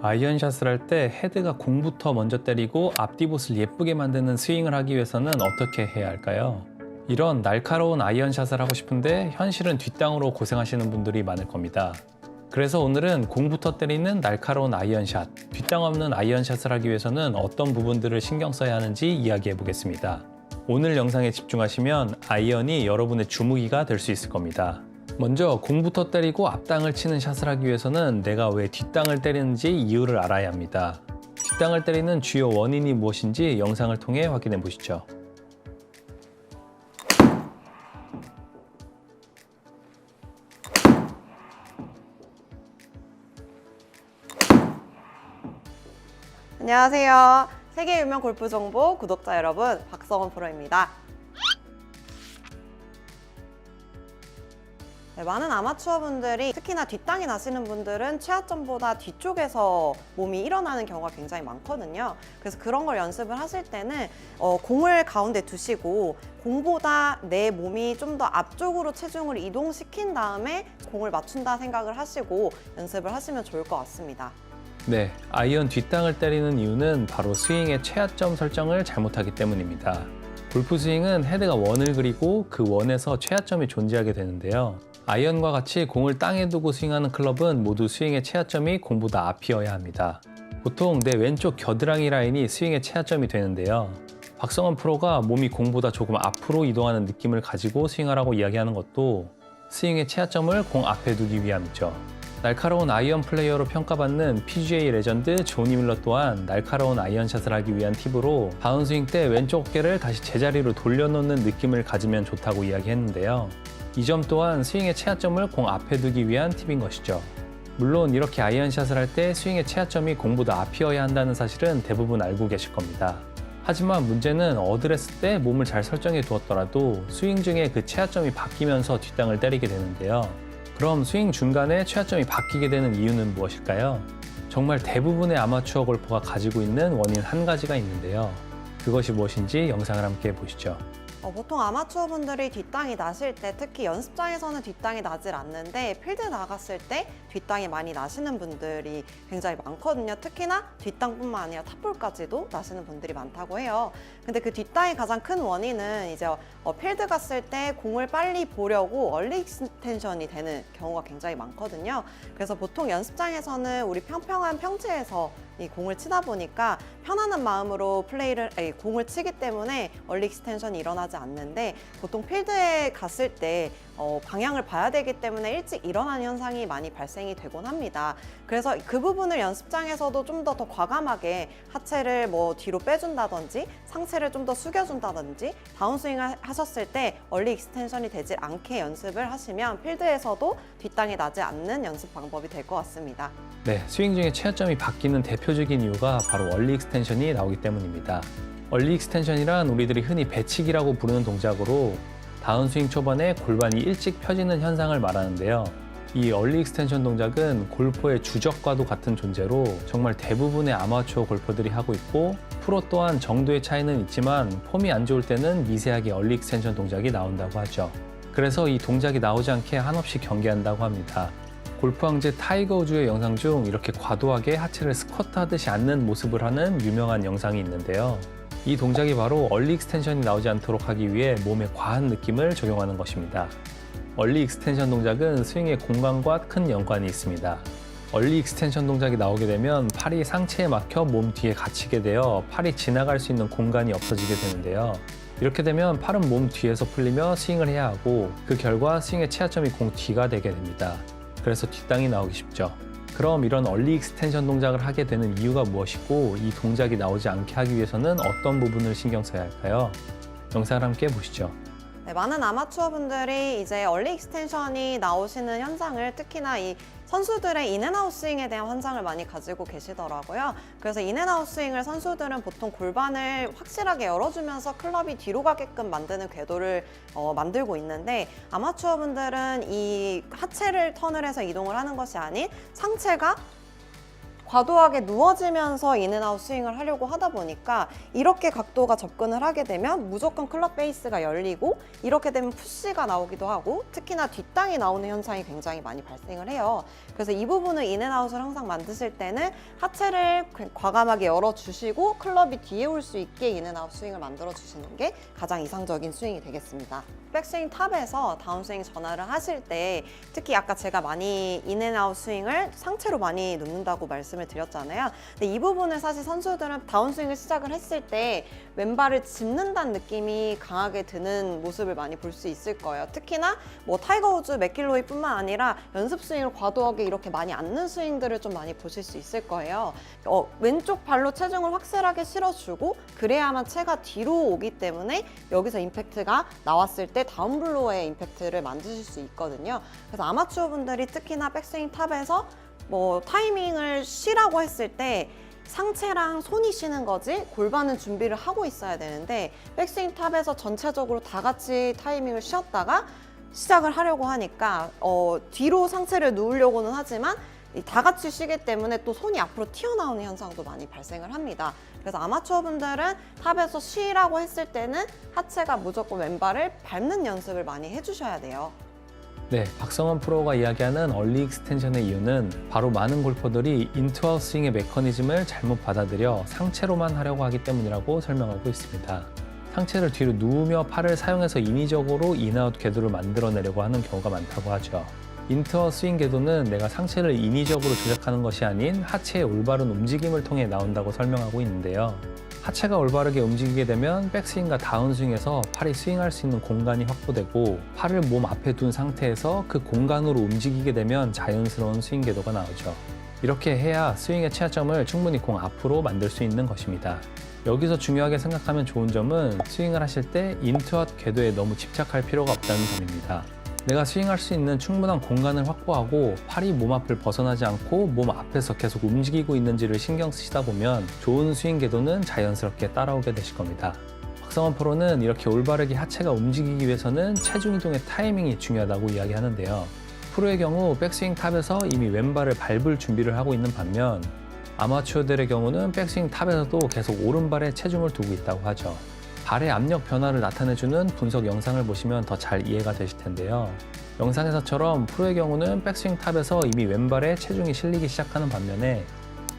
아이언샷을 할 때 헤드가 공부터 먼저 때리고 앞디봇을 예쁘게 만드는 스윙을 하기 위해서는 어떻게 해야 할까요? 이런 날카로운 아이언샷을 하고 싶은데 현실은 뒷땅으로 고생하시는 분들이 많을 겁니다. 그래서 오늘은 공부터 때리는 날카로운 아이언샷, 뒷땅 없는 아이언샷을 하기 위해서는 어떤 부분들을 신경 써야 하는지 이야기해 보겠습니다. 오늘 영상에 집중하시면 아이언이 여러분의 주무기가 될 수 있을 겁니다. 먼저 공부터 때리고 앞땅을 치는 샷을 하기 위해서는 내가 왜 뒷땅을 때리는지 이유를 알아야 합니다. 뒷땅을 때리는 주요 원인이 무엇인지 영상을 통해 확인해 보시죠. 안녕하세요. 세계 유명 골프 정보 구독자 여러분, 박성원 프로입니다. 네, 많은 아마추어 분들이 특히나 뒷땅이 나시는 분들은 최하점보다 뒤쪽에서 몸이 일어나는 경우가 굉장히 많거든요. 그래서 그런 걸 연습을 하실 때는 공을 가운데 두시고 공보다 내 몸이 좀 더 앞쪽으로 체중을 이동시킨 다음에 공을 맞춘다 생각을 하시고 연습을 하시면 좋을 것 같습니다. 네, 아이언 뒷땅을 때리는 이유는 바로 스윙의 최하점 설정을 잘못하기 때문입니다. 골프 스윙은 헤드가 원을 그리고 그 원에서 최하점이 존재하게 되는데요. 아이언과 같이 공을 땅에 두고 스윙하는 클럽은 모두 스윙의 최하점이 공보다 앞이어야 합니다. 보통 내 왼쪽 겨드랑이 라인이 스윙의 최하점이 되는데요. 박성원 프로가 몸이 공보다 조금 앞으로 이동하는 느낌을 가지고 스윙하라고 이야기하는 것도 스윙의 최하점을 공 앞에 두기 위함이죠. 날카로운 아이언 플레이어로 평가받는 PGA 레전드 조니 밀러 또한 날카로운 아이언샷을 하기 위한 팁으로 다운스윙 때 왼쪽 어깨를 다시 제자리로 돌려놓는 느낌을 가지면 좋다고 이야기했는데요. 이 점 또한 스윙의 최하점을 공 앞에 두기 위한 팁인 것이죠. 물론 이렇게 아이언샷을 할 때 스윙의 최하점이 공보다 앞이어야 한다는 사실은 대부분 알고 계실 겁니다. 하지만 문제는 어드레스 때 몸을 잘 설정해 두었더라도 스윙 중에 그 최하점이 바뀌면서 뒷땅을 때리게 되는데요. 그럼 스윙 중간에 최하점이 바뀌게 되는 이유는 무엇일까요? 정말 대부분의 아마추어 골퍼가 가지고 있는 원인 한 가지가 있는데요. 그것이 무엇인지 영상을 함께 보시죠. 보통 아마추어 분들이 뒷땅이 나실 때, 특히 연습장에서는 뒷땅이 나질 않는데 필드 나갔을 때 뒷땅이 많이 나시는 분들이 굉장히 많거든요. 특히나 뒷땅뿐만 아니라 탑볼까지도 나시는 분들이 많다고 해요. 근데 그 뒷땅의 가장 큰 원인은 이제 필드 갔을 때 공을 빨리 보려고 얼리 익스텐션이 되는 경우가 굉장히 많거든요. 그래서 보통 연습장에서는 우리 평평한 평지에서 이 공을 치다 보니까 편안한 마음으로 공을 치기 때문에 얼리 익스텐션이 일어나지 않는데, 보통 필드에 갔을 때 방향을 봐야 되기 때문에 일찍 일어나는 현상이 많이 발생이 되곤 합니다. 그래서 그 부분을 연습장에서도 좀 더 과감하게 하체를 뒤로 빼준다든지 상체를 좀 더 숙여준다든지 다운스윙 하셨을 때 얼리 익스텐션이 되지 않게 연습을 하시면 필드에서도 뒷땅이 나지 않는 연습 방법이 될 것 같습니다. 네, 스윙 중에 최하점이 바뀌는 대표적인 이유가 바로 얼리 익스텐션이 나오기 때문입니다. 얼리 익스텐션이란 우리들이 흔히 배치기라고 부르는 동작으로 다운스윙 초반에 골반이 일찍 펴지는 현상을 말하는데요. 이 얼리 익스텐션 동작은 골퍼의 주적과도 같은 존재로 정말 대부분의 아마추어 골퍼들이 하고 있고, 프로 또한 정도의 차이는 있지만 폼이 안 좋을 때는 미세하게 얼리 익스텐션 동작이 나온다고 하죠. 그래서 이 동작이 나오지 않게 한없이 경계한다고 합니다. 골프 황제 타이거 우즈의 영상 중 이렇게 과도하게 하체를 스쿼트 하듯이 앉는 모습을 하는 유명한 영상이 있는데요. 이 동작이 바로 얼리 익스텐션이 나오지 않도록 하기 위해 몸에 과한 느낌을 적용하는 것입니다. 얼리 익스텐션 동작은 스윙의 공간과 큰 연관이 있습니다. 얼리 익스텐션 동작이 나오게 되면 팔이 상체에 막혀 몸 뒤에 갇히게 되어 팔이 지나갈 수 있는 공간이 없어지게 되는데요. 이렇게 되면 팔은 몸 뒤에서 풀리며 스윙을 해야 하고, 그 결과 스윙의 최하점이 공 뒤가 되게 됩니다. 그래서 뒷땅이 나오기 쉽죠. 그럼 이런 얼리 익스텐션 동작을 하게 되는 이유가 무엇이고, 이 동작이 나오지 않게 하기 위해서는 어떤 부분을 신경 써야 할까요? 영상을 함께 보시죠. 네, 많은 아마추어 분들이 이제 얼리 익스텐션이 나오시는 현상을, 특히나 이 선수들의 인앤아웃 스윙에 대한 환상을 많이 가지고 계시더라고요. 그래서 인앤아웃 스윙을 선수들은 보통 골반을 확실하게 열어주면서 클럽이 뒤로 가게끔 만드는 궤도를 만들고 있는데, 아마추어 분들은 이 하체를 턴을 해서 이동을 하는 것이 아닌 상체가 과도하게 누워지면서 인앤아웃 스윙을 하려고 하다 보니까 이렇게 각도가 접근을 하게 되면 무조건 클럽 베이스가 열리고 이렇게 되면 푸시가 나오기도 하고 특히나 뒷땅이 나오는 현상이 굉장히 많이 발생을 해요. 그래서 이 부분을 인앤아웃을 항상 만드실 때는 하체를 과감하게 열어주시고 클럽이 뒤에 올 수 있게 인앤아웃 스윙을 만들어주시는 게 가장 이상적인 스윙이 되겠습니다. 백스윙 탑에서 다운스윙 전환을 하실 때 특히 아까 제가 많이 인앤아웃 스윙을 상체로 많이 놓는다고 말씀을 드렸잖아요. 근데 이 부분을 사실 선수들은 다운스윙을 시작을 했을 때 왼발을 짚는다는 느낌이 강하게 드는 모습을 많이 볼 수 있을 거예요. 특히나 뭐 타이거 우즈, 맥길로이뿐만 아니라 연습 스윙을 과도하게 이렇게 많이 앉는 스윙들을 좀 많이 보실 수 있을 거예요. 왼쪽 발로 체중을 확실하게 실어주고 그래야만 체가 뒤로 오기 때문에 여기서 임팩트가 나왔을 때 다운블로어의 임팩트를 만드실 수 있거든요. 그래서 아마추어 분들이 특히나 백스윙 탑에서 뭐 타이밍을 쉬라고 했을 때 상체랑 손이 쉬는 거지 골반은 준비를 하고 있어야 되는데 백스윙 탑에서 전체적으로 다 같이 타이밍을 쉬었다가 시작을 하려고 하니까 뒤로 상체를 누우려고는 하지만 다 같이 쉬기 때문에 또 손이 앞으로 튀어나오는 현상도 많이 발생을 합니다. 그래서 아마추어 분들은 탑에서 쉬라고 했을 때는 하체가 무조건 왼발을 밟는 연습을 많이 해주셔야 돼요. 네, 박성원 프로가 이야기하는 얼리 익스텐션의 이유는 바로 많은 골퍼들이 인투아웃 스윙의 메커니즘을 잘못 받아들여 상체로만 하려고 하기 때문이라고 설명하고 있습니다. 상체를 뒤로 누우며 팔을 사용해서 인위적으로 인아웃 궤도를 만들어내려고 하는 경우가 많다고 하죠. 인투아웃 스윙 궤도는 내가 상체를 인위적으로 조작하는 것이 아닌 하체의 올바른 움직임을 통해 나온다고 설명하고 있는데요. 하체가 올바르게 움직이게 되면 백스윙과 다운스윙에서 팔이 스윙할 수 있는 공간이 확보되고 팔을 몸 앞에 둔 상태에서 그 공간으로 움직이게 되면 자연스러운 스윙 궤도가 나오죠. 이렇게 해야 스윙의 최하점을 충분히 공 앞으로 만들 수 있는 것입니다. 여기서 중요하게 생각하면 좋은 점은 스윙을 하실 때 인투아웃 궤도에 너무 집착할 필요가 없다는 점입니다. 내가 스윙할 수 있는 충분한 공간을 확보하고 팔이 몸 앞을 벗어나지 않고 몸 앞에서 계속 움직이고 있는지를 신경 쓰시다 보면 좋은 스윙 궤도는 자연스럽게 따라오게 되실 겁니다. 박성원 프로는 이렇게 올바르게 하체가 움직이기 위해서는 체중 이동의 타이밍이 중요하다고 이야기하는데요. 프로의 경우 백스윙 탑에서 이미 왼발을 밟을 준비를 하고 있는 반면 아마추어들의 경우는 백스윙 탑에서도 계속 오른발에 체중을 두고 있다고 하죠. 발의 압력 변화를 나타내주는 분석 영상을 보시면 더 잘 이해가 되실 텐데요. 영상에서처럼 프로의 경우는 백스윙 탑에서 이미 왼발에 체중이 실리기 시작하는 반면에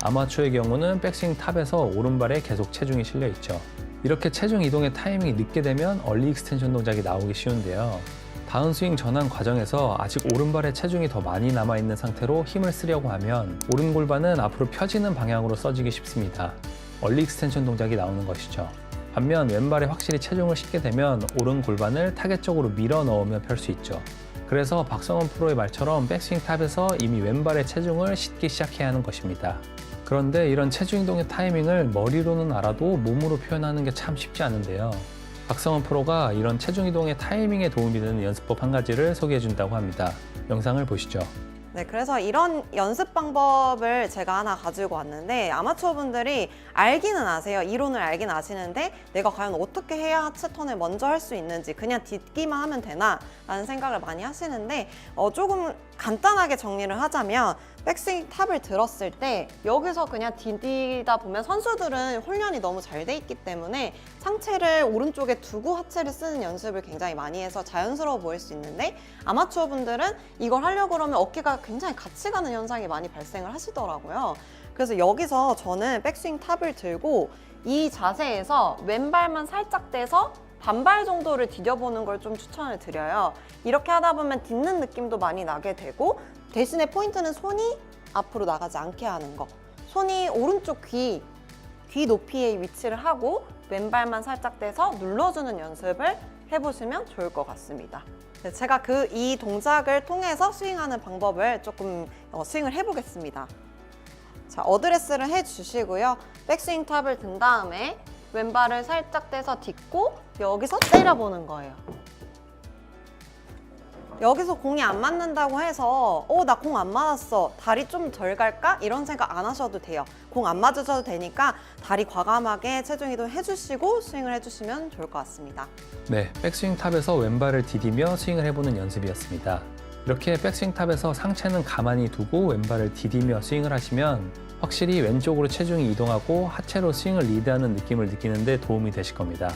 아마추어의 경우는 백스윙 탑에서 오른발에 계속 체중이 실려 있죠. 이렇게 체중 이동의 타이밍이 늦게 되면 얼리 익스텐션 동작이 나오기 쉬운데요. 다운스윙 전환 과정에서 아직 오른발에 체중이 더 많이 남아있는 상태로 힘을 쓰려고 하면 오른 골반은 앞으로 펴지는 방향으로 써지기 쉽습니다. 얼리 익스텐션 동작이 나오는 것이죠. 반면 왼발에 확실히 체중을 싣게 되면 오른 골반을 타겟 쪽으로 밀어 넣으며 펼 수 있죠. 그래서 박성원 프로의 말처럼 백스윙 탑에서 이미 왼발의 체중을 싣기 시작해야 하는 것입니다. 그런데 이런 체중 이동의 타이밍을 머리로는 알아도 몸으로 표현하는 게 참 쉽지 않은데요. 박성원 프로가 이런 체중 이동의 타이밍에 도움이 되는 연습법 한 가지를 소개해 준다고 합니다. 영상을 보시죠. 네, 그래서 이런 연습 방법을 제가 하나 가지고 왔는데 아마추어 분들이 알기는 아세요. 이론을 알긴 아시는데 내가 과연 어떻게 해야 하체 턴을 먼저 할 수 있는지 그냥 딛기만 하면 되나 라는 생각을 많이 하시는데 조금 간단하게 정리를 하자면 백스윙 탑을 들었을 때 여기서 그냥 디디다 보면 선수들은 훈련이 너무 잘 돼 있기 때문에 상체를 오른쪽에 두고 하체를 쓰는 연습을 굉장히 많이 해서 자연스러워 보일 수 있는데 아마추어 분들은 이걸 하려고 그러면 어깨가 굉장히 같이 가는 현상이 많이 발생을 하시더라고요. 그래서 여기서 저는 백스윙 탑을 들고 이 자세에서 왼발만 살짝 떼서 반발 정도를 디뎌보는 걸 좀 추천을 드려요. 이렇게 하다 보면 딛는 느낌도 많이 나게 되고 대신에 포인트는 손이 앞으로 나가지 않게 하는 거. 손이 오른쪽 귀 높이에 위치를 하고 왼발만 살짝 떼서 눌러주는 연습을 해보시면 좋을 것 같습니다. 네, 제가 이 동작을 통해서 스윙하는 방법을 조금 스윙을 해보겠습니다. 자, 어드레스를 해주시고요. 백스윙 탑을 든 다음에 왼발을 살짝 떼서 딛고 여기서 때려보는 거예요. 여기서 공이 안 맞는다고 해서 나 공 안 맞았어. 다리 좀 덜 갈까? 이런 생각 안 하셔도 돼요. 공 안 맞으셔도 되니까 다리 과감하게 체중 이동 해주시고 스윙을 해주시면 좋을 것 같습니다. 네, 백스윙 탑에서 왼발을 디디며 스윙을 해보는 연습이었습니다. 이렇게 백스윙 탑에서 상체는 가만히 두고 왼발을 디디며 스윙을 하시면 확실히 왼쪽으로 체중이 이동하고 하체로 스윙을 리드하는 느낌을 느끼는 데 도움이 되실 겁니다.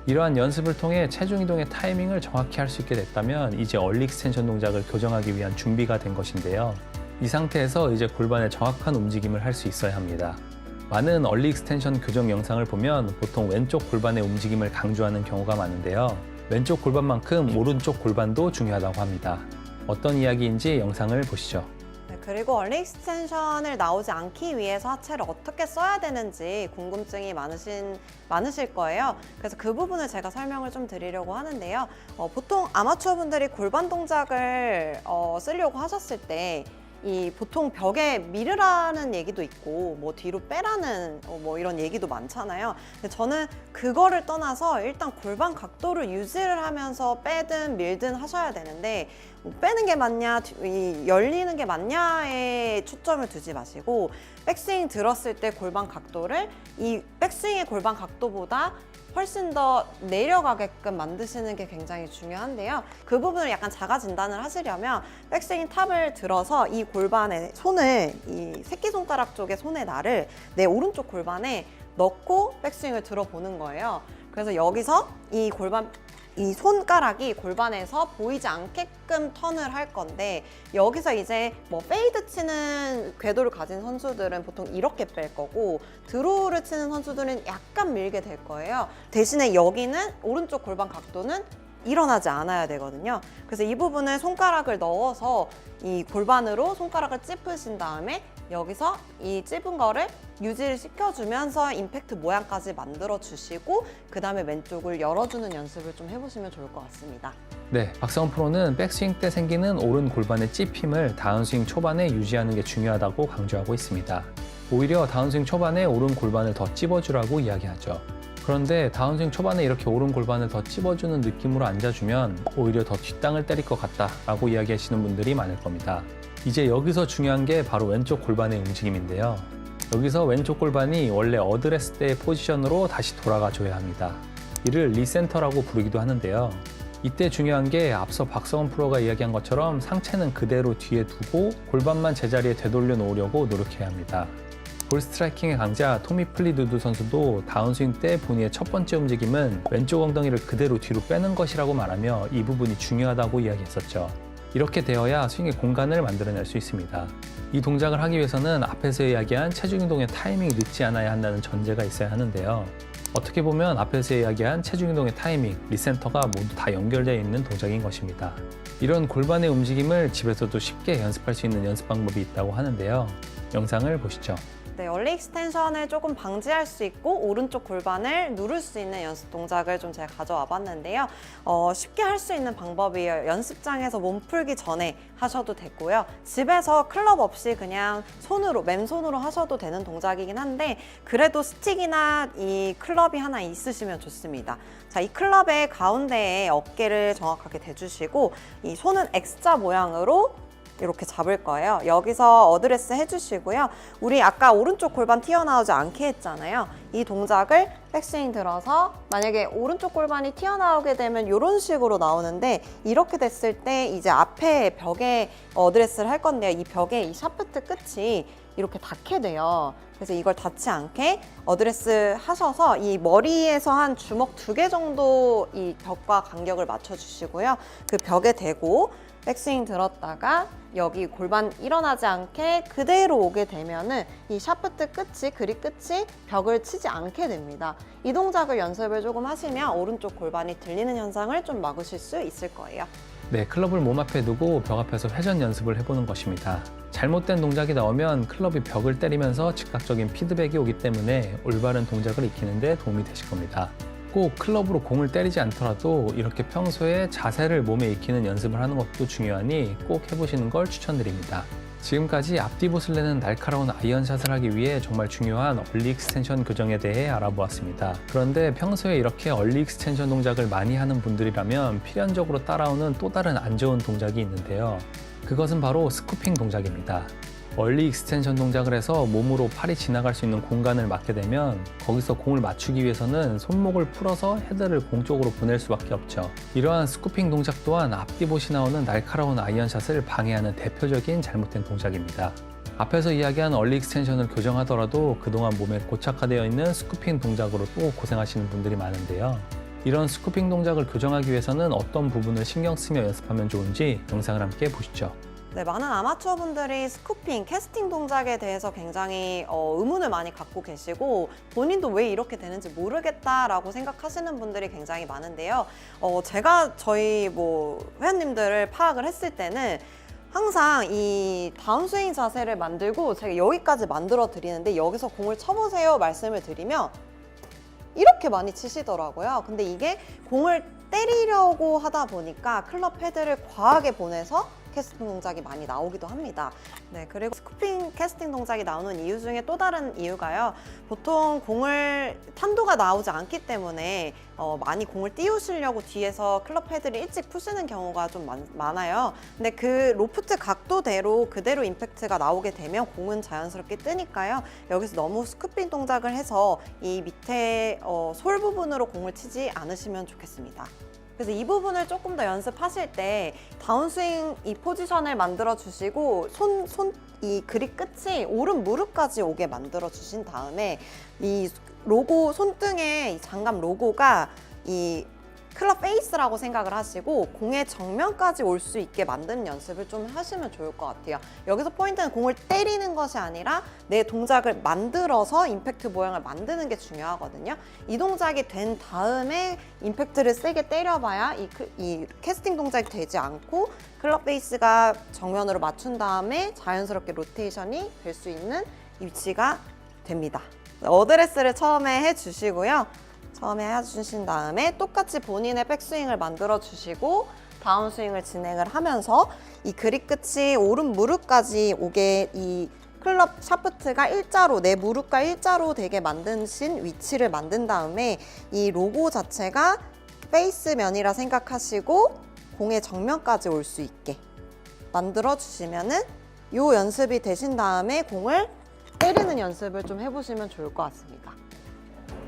이러한 연습을 통해 체중 이동의 타이밍을 정확히 할 수 있게 됐다면 이제 얼리 익스텐션 동작을 교정하기 위한 준비가 된 것인데요. 이 상태에서 이제 골반의 정확한 움직임을 할 수 있어야 합니다. 많은 얼리 익스텐션 교정 영상을 보면 보통 왼쪽 골반의 움직임을 강조하는 경우가 많은데요. 왼쪽 골반만큼 오른쪽 골반도 중요하다고 합니다. 어떤 이야기인지 영상을 보시죠. 네, 그리고 얼리 익스텐션을 나오지 않기 위해서 하체를 어떻게 써야 되는지 궁금증이 많으실 거예요. 그래서 그 부분을 제가 설명을 좀 드리려고 하는데요. 보통 아마추어 분들이 골반 동작을 쓰려고 하셨을 때 보통 벽에 미르라는 얘기도 있고 뭐 뒤로 빼라는 뭐 이런 얘기도 많잖아요. 근데 저는 그거를 떠나서 일단 골반 각도를 유지를 하면서 빼든 밀든 하셔야 되는데 빼는 게 맞냐, 열리는 게 맞냐에 초점을 두지 마시고 백스윙 들었을 때 골반 각도를 이 백스윙의 골반 각도보다 훨씬 더 내려가게끔 만드시는 게 굉장히 중요한데요. 그 부분을 약간 자가 진단을 하시려면 백스윙 탑을 들어서 이 골반에 손을, 이 새끼손가락 쪽에 손의 날을 내 오른쪽 골반에 넣고 백스윙을 들어보는 거예요. 그래서 여기서 이 손가락이 골반에서 보이지 않게끔 턴을 할 건데 여기서 이제 뭐 페이드 치는 궤도를 가진 선수들은 보통 이렇게 뺄 거고 드로우를 치는 선수들은 약간 밀게 될 거예요. 대신에 여기는 오른쪽 골반 각도는 일어나지 않아야 되거든요. 그래서 이 부분을 손가락을 넣어서 이 골반으로 손가락을 찝으신 다음에 여기서 이 찝은 거를 유지를 시켜주면서 임팩트 모양까지 만들어 주시고 그 다음에 왼쪽을 열어주는 연습을 좀 해보시면 좋을 것 같습니다. 네, 박성훈 프로는 백스윙 때 생기는 오른 골반의 찝힘을 다운스윙 초반에 유지하는 게 중요하다고 강조하고 있습니다. 오히려 다운스윙 초반에 오른 골반을 더 찝어주라고 이야기하죠. 그런데 다운스윙 초반에 이렇게 오른 골반을 더 찝어주는 느낌으로 앉아주면 오히려 더 뒷땅을 때릴 것 같다라고 이야기하시는 분들이 많을 겁니다. 이제 여기서 중요한 게 바로 왼쪽 골반의 움직임인데요. 여기서 왼쪽 골반이 원래 어드레스 때의 포지션으로 다시 돌아가 줘야 합니다. 이를 리센터라고 부르기도 하는데요. 이때 중요한 게 앞서 박성훈 프로가 이야기한 것처럼 상체는 그대로 뒤에 두고 골반만 제자리에 되돌려 놓으려고 노력해야 합니다. 볼 스트라이킹의 강자 토미 플리두드 선수도 다운스윙 때 본인의 첫 번째 움직임은 왼쪽 엉덩이를 그대로 뒤로 빼는 것이라고 말하며 이 부분이 중요하다고 이야기했었죠. 이렇게 되어야 스윙의 공간을 만들어낼 수 있습니다. 이 동작을 하기 위해서는 앞에서 이야기한 체중 이동의 타이밍이 늦지 않아야 한다는 전제가 있어야 하는데요. 어떻게 보면 앞에서 이야기한 체중 이동의 타이밍, 리센터가 모두 다 연결되어 있는 동작인 것입니다. 이런 골반의 움직임을 집에서도 쉽게 연습할 수 있는 연습 방법이 있다고 하는데요. 영상을 보시죠. 네, 얼리 익스텐션을 조금 방지할 수 있고 오른쪽 골반을 누를 수 있는 연습 동작을 좀 제가 가져와 봤는데요. 쉽게 할 수 있는 방법이에요. 연습장에서 몸 풀기 전에 하셔도 되고요. 집에서 클럽 없이 그냥 맨손으로 하셔도 되는 동작이긴 한데 그래도 스틱이나 이 클럽이 하나 있으시면 좋습니다. 자, 이 클럽의 가운데에 어깨를 정확하게 대주시고 이 손은 X자 모양으로 이렇게 잡을 거예요. 여기서 어드레스 해주시고요. 우리 아까 오른쪽 골반 튀어나오지 않게 했잖아요. 이 동작을 백스윙 들어서 만약에 오른쪽 골반이 튀어나오게 되면 이런 식으로 나오는데 이렇게 됐을 때 이제 앞에 벽에 어드레스를 할 건데요. 이 벽에 이 샤프트 끝이 이렇게 닿게 돼요. 그래서 이걸 닿지 않게 어드레스 하셔서 이 머리에서 한 주먹 2개 정도 이 벽과 간격을 맞춰주시고요. 그 벽에 대고 백스윙 들었다가 여기 골반 일어나지 않게 그대로 오게 되면은 이 샤프트 끝이, 그립 끝이 벽을 치지 않게 됩니다. 이 동작을 연습을 조금 하시면 오른쪽 골반이 들리는 현상을 좀 막으실 수 있을 거예요. 네, 클럽을 몸 앞에 두고 벽 앞에서 회전 연습을 해보는 것입니다. 잘못된 동작이 나오면 클럽이 벽을 때리면서 즉각적인 피드백이 오기 때문에 올바른 동작을 익히는 데 도움이 되실 겁니다. 꼭 클럽으로 공을 때리지 않더라도 이렇게 평소에 자세를 몸에 익히는 연습을 하는 것도 중요하니 꼭 해보시는 걸 추천드립니다. 지금까지 앞뒤 봇을 내는 날카로운 아이언샷을 하기 위해 정말 중요한 얼리 익스텐션 교정에 대해 알아보았습니다. 그런데 평소에 이렇게 얼리 익스텐션 동작을 많이 하는 분들이라면 필연적으로 따라오는 또 다른 안 좋은 동작이 있는데요. 그것은 바로 스쿠핑 동작입니다. 얼리 익스텐션 동작을 해서 몸으로 팔이 지나갈 수 있는 공간을 맞게 되면 거기서 공을 맞추기 위해서는 손목을 풀어서 헤드를 공 쪽으로 보낼 수밖에 없죠. 이러한 스쿠핑 동작 또한 앞디봇이 나오는 날카로운 아이언샷을 방해하는 대표적인 잘못된 동작입니다. 앞에서 이야기한 얼리 익스텐션을 교정하더라도 그동안 몸에 고착화되어 있는 스쿠핑 동작으로 또 고생하시는 분들이 많은데요. 이런 스쿠핑 동작을 교정하기 위해서는 어떤 부분을 신경 쓰며 연습하면 좋은지 영상을 함께 보시죠. 네, 많은 아마추어 분들이 스쿠핑, 캐스팅 동작에 대해서 굉장히 의문을 많이 갖고 계시고 본인도 왜 이렇게 되는지 모르겠다라고 생각하시는 분들이 굉장히 많은데요. 제가 저희 회원님들을 파악을 했을 때는 항상 이 다운스윙 자세를 만들고 제가 여기까지 만들어 드리는데 여기서 공을 쳐보세요 말씀을 드리면 이렇게 많이 치시더라고요. 근데 이게 공을 때리려고 하다 보니까 클럽 헤드를 과하게 보내서 캐스팅 동작이 많이 나오기도 합니다. 네, 그리고 스쿠핑 캐스팅 동작이 나오는 이유 중에 또 다른 이유가요. 보통 공을 탄도가 나오지 않기 때문에 많이 공을 띄우시려고 뒤에서 클럽 헤드를 일찍 푸시는 경우가 좀 많아요. 근데 그 로프트 각도대로 그대로 임팩트가 나오게 되면 공은 자연스럽게 뜨니까요. 여기서 너무 스쿠핑 동작을 해서 이 밑에 솔 부분으로 공을 치지 않으시면 좋겠습니다. 그래서 이 부분을 조금 더 연습하실 때 다운스윙 이 포지션을 만들어 주시고 이 그립 끝이 오른 무릎까지 오게 만들어 주신 다음에 이 로고 손등에 이 장갑 로고가 이 클럽 페이스라고 생각을 하시고 공의 정면까지 올 수 있게 만드는 연습을 좀 하시면 좋을 것 같아요. 여기서 포인트는 공을 때리는 것이 아니라 내 동작을 만들어서 임팩트 모양을 만드는 게 중요하거든요. 이 동작이 된 다음에 임팩트를 세게 때려봐야 이 캐스팅 동작이 되지 않고 클럽 페이스가 정면으로 맞춘 다음에 자연스럽게 로테이션이 될 수 있는 위치가 됩니다. 어드레스를 처음에 해주시고요. 처음에 해주신 다음에 똑같이 본인의 백스윙을 만들어 주시고 다운스윙을 진행을 하면서 이 그립 끝이 오른 무릎까지 오게 이 클럽 샤프트가 일자로 내 무릎과 일자로 되게 만드신 위치를 만든 다음에 이 로고 자체가 페이스면이라 생각하시고 공의 정면까지 올 수 있게 만들어 주시면은 이 연습이 되신 다음에 공을 때리는 연습을 좀 해보시면 좋을 것 같습니다.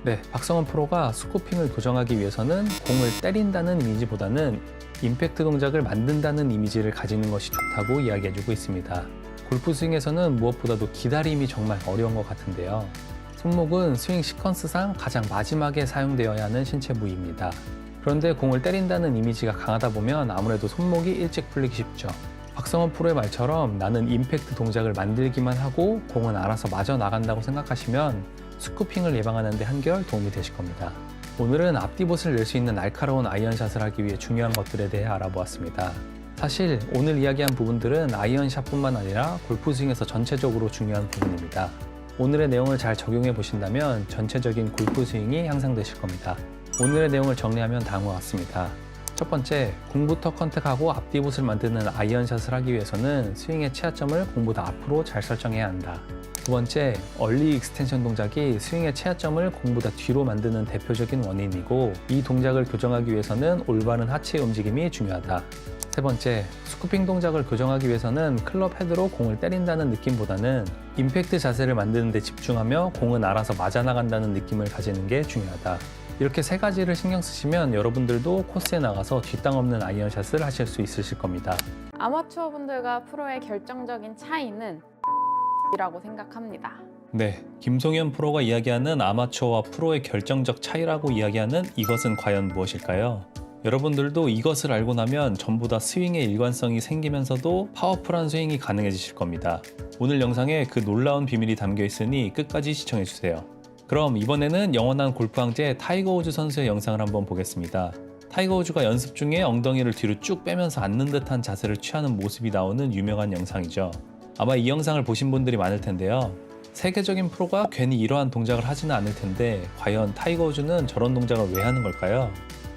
네, 박성원 프로가 스쿠핑을 교정하기 위해서는 공을 때린다는 이미지보다는 임팩트 동작을 만든다는 이미지를 가지는 것이 좋다고 이야기해주고 있습니다. 골프 스윙에서는 무엇보다도 기다림이 정말 어려운 것 같은데요. 손목은 스윙 시퀀스상 가장 마지막에 사용되어야 하는 신체 부위입니다. 그런데 공을 때린다는 이미지가 강하다 보면 아무래도 손목이 일찍 풀리기 쉽죠. 박성원 프로의 말처럼 나는 임팩트 동작을 만들기만 하고 공은 알아서 맞아 나간다고 생각하시면 스쿠핑을 예방하는 데 한결 도움이 되실 겁니다. 오늘은 앞디봇을 낼 수 있는 날카로운 아이언샷을 하기 위해 중요한 것들에 대해 알아보았습니다. 사실 오늘 이야기한 부분들은 아이언샷뿐만 아니라 골프 스윙에서 전체적으로 중요한 부분입니다. 오늘의 내용을 잘 적용해 보신다면 전체적인 골프 스윙이 향상되실 겁니다. 오늘의 내용을 정리하면 다음과 같습니다. 첫 번째, 공부터 컨택하고 앞디봇을 만드는 아이언샷을 하기 위해서는 스윙의 최하점을 공보다 앞으로 잘 설정해야 한다. 두 번째, 얼리 익스텐션 동작이 스윙의 최하점을 공보다 뒤로 만드는 대표적인 원인이고 이 동작을 교정하기 위해서는 올바른 하체 움직임이 중요하다. 세 번째, 스쿠핑 동작을 교정하기 위해서는 클럽 헤드로 공을 때린다는 느낌보다는 임팩트 자세를 만드는 데 집중하며 공은 알아서 맞아 나간다는 느낌을 가지는 게 중요하다. 이렇게 세 가지를 신경 쓰시면 여러분들도 코스에 나가서 뒷땅 없는 아이언샷을 하실 수 있으실 겁니다. 아마추어 분들과 프로의 결정적인 차이는 이라고 생각합니다. 네, 김송현 프로가 이야기하는 아마추어와 프로의 결정적 차이라고 이야기하는 이것은 과연 무엇일까요? 여러분들도 이것을 알고 나면 전부 다 스윙의 일관성이 생기면서도 파워풀한 스윙이 가능해지실 겁니다. 오늘 영상에 그 놀라운 비밀이 담겨 있으니 끝까지 시청해주세요. 그럼 이번에는 영원한 골프 황제 타이거 우즈 선수의 영상을 한번 보겠습니다. 타이거 우즈가 연습 중에 엉덩이를 뒤로 쭉 빼면서 앉는 듯한 자세를 취하는 모습이 나오는 유명한 영상이죠. 아마 이 영상을 보신 분들이 많을 텐데요. 세계적인 프로가 괜히 이러한 동작을 하지는 않을 텐데 과연 타이거 우즈는 저런 동작을 왜 하는 걸까요?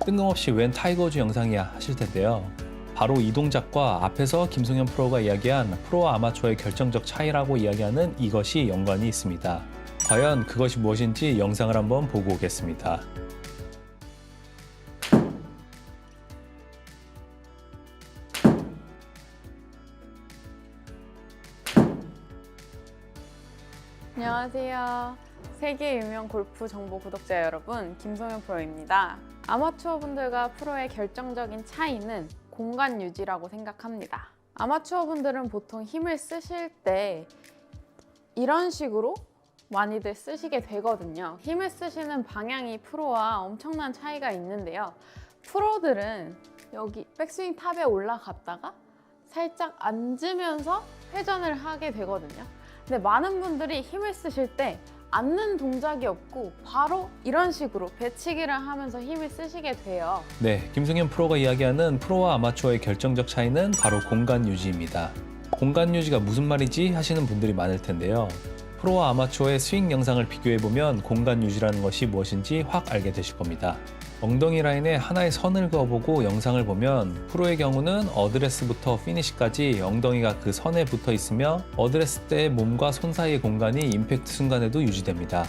뜬금없이 웬 타이거 우즈 영상이야 하실 텐데요. 바로 이 동작과 앞에서 김송현 프로가 이야기한 프로와 아마추어의 결정적 차이라고 이야기하는 이것이 연관이 있습니다. 과연 그것이 무엇인지 영상을 한번 보고 오겠습니다. 안녕하세요. 세계 유명 골프 정보 구독자 여러분, 김성현 프로입니다. 아마추어 분들과 프로의 결정적인 차이는 공간 유지라고 생각합니다. 아마추어 분들은 보통 힘을 쓰실 때 이런 식으로 많이들 쓰시게 되거든요. 힘을 쓰시는 방향이 프로와 엄청난 차이가 있는데요. 프로들은 여기 백스윙 탑에 올라갔다가 살짝 앉으면서 회전을 하게 되거든요. 근데 많은 분들이 힘을 쓰실 때 앉는 동작이 없고 바로 이런 식으로 배치기를 하면서 힘을 쓰시게 돼요. 네, 김승현 프로가 이야기하는 프로와 아마추어의 결정적 차이는 바로 공간 유지입니다. 공간 유지가 무슨 말이지 하시는 분들이 많을 텐데요. 프로와 아마추어의 스윙 영상을 비교해보면 공간 유지라는 것이 무엇인지 확 알게 되실 겁니다. 엉덩이 라인에 하나의 선을 그어보고 영상을 보면 프로의 경우는 어드레스부터 피니시까지 엉덩이가 그 선에 붙어 있으며 어드레스 때 몸과 손 사이의 공간이 임팩트 순간에도 유지됩니다.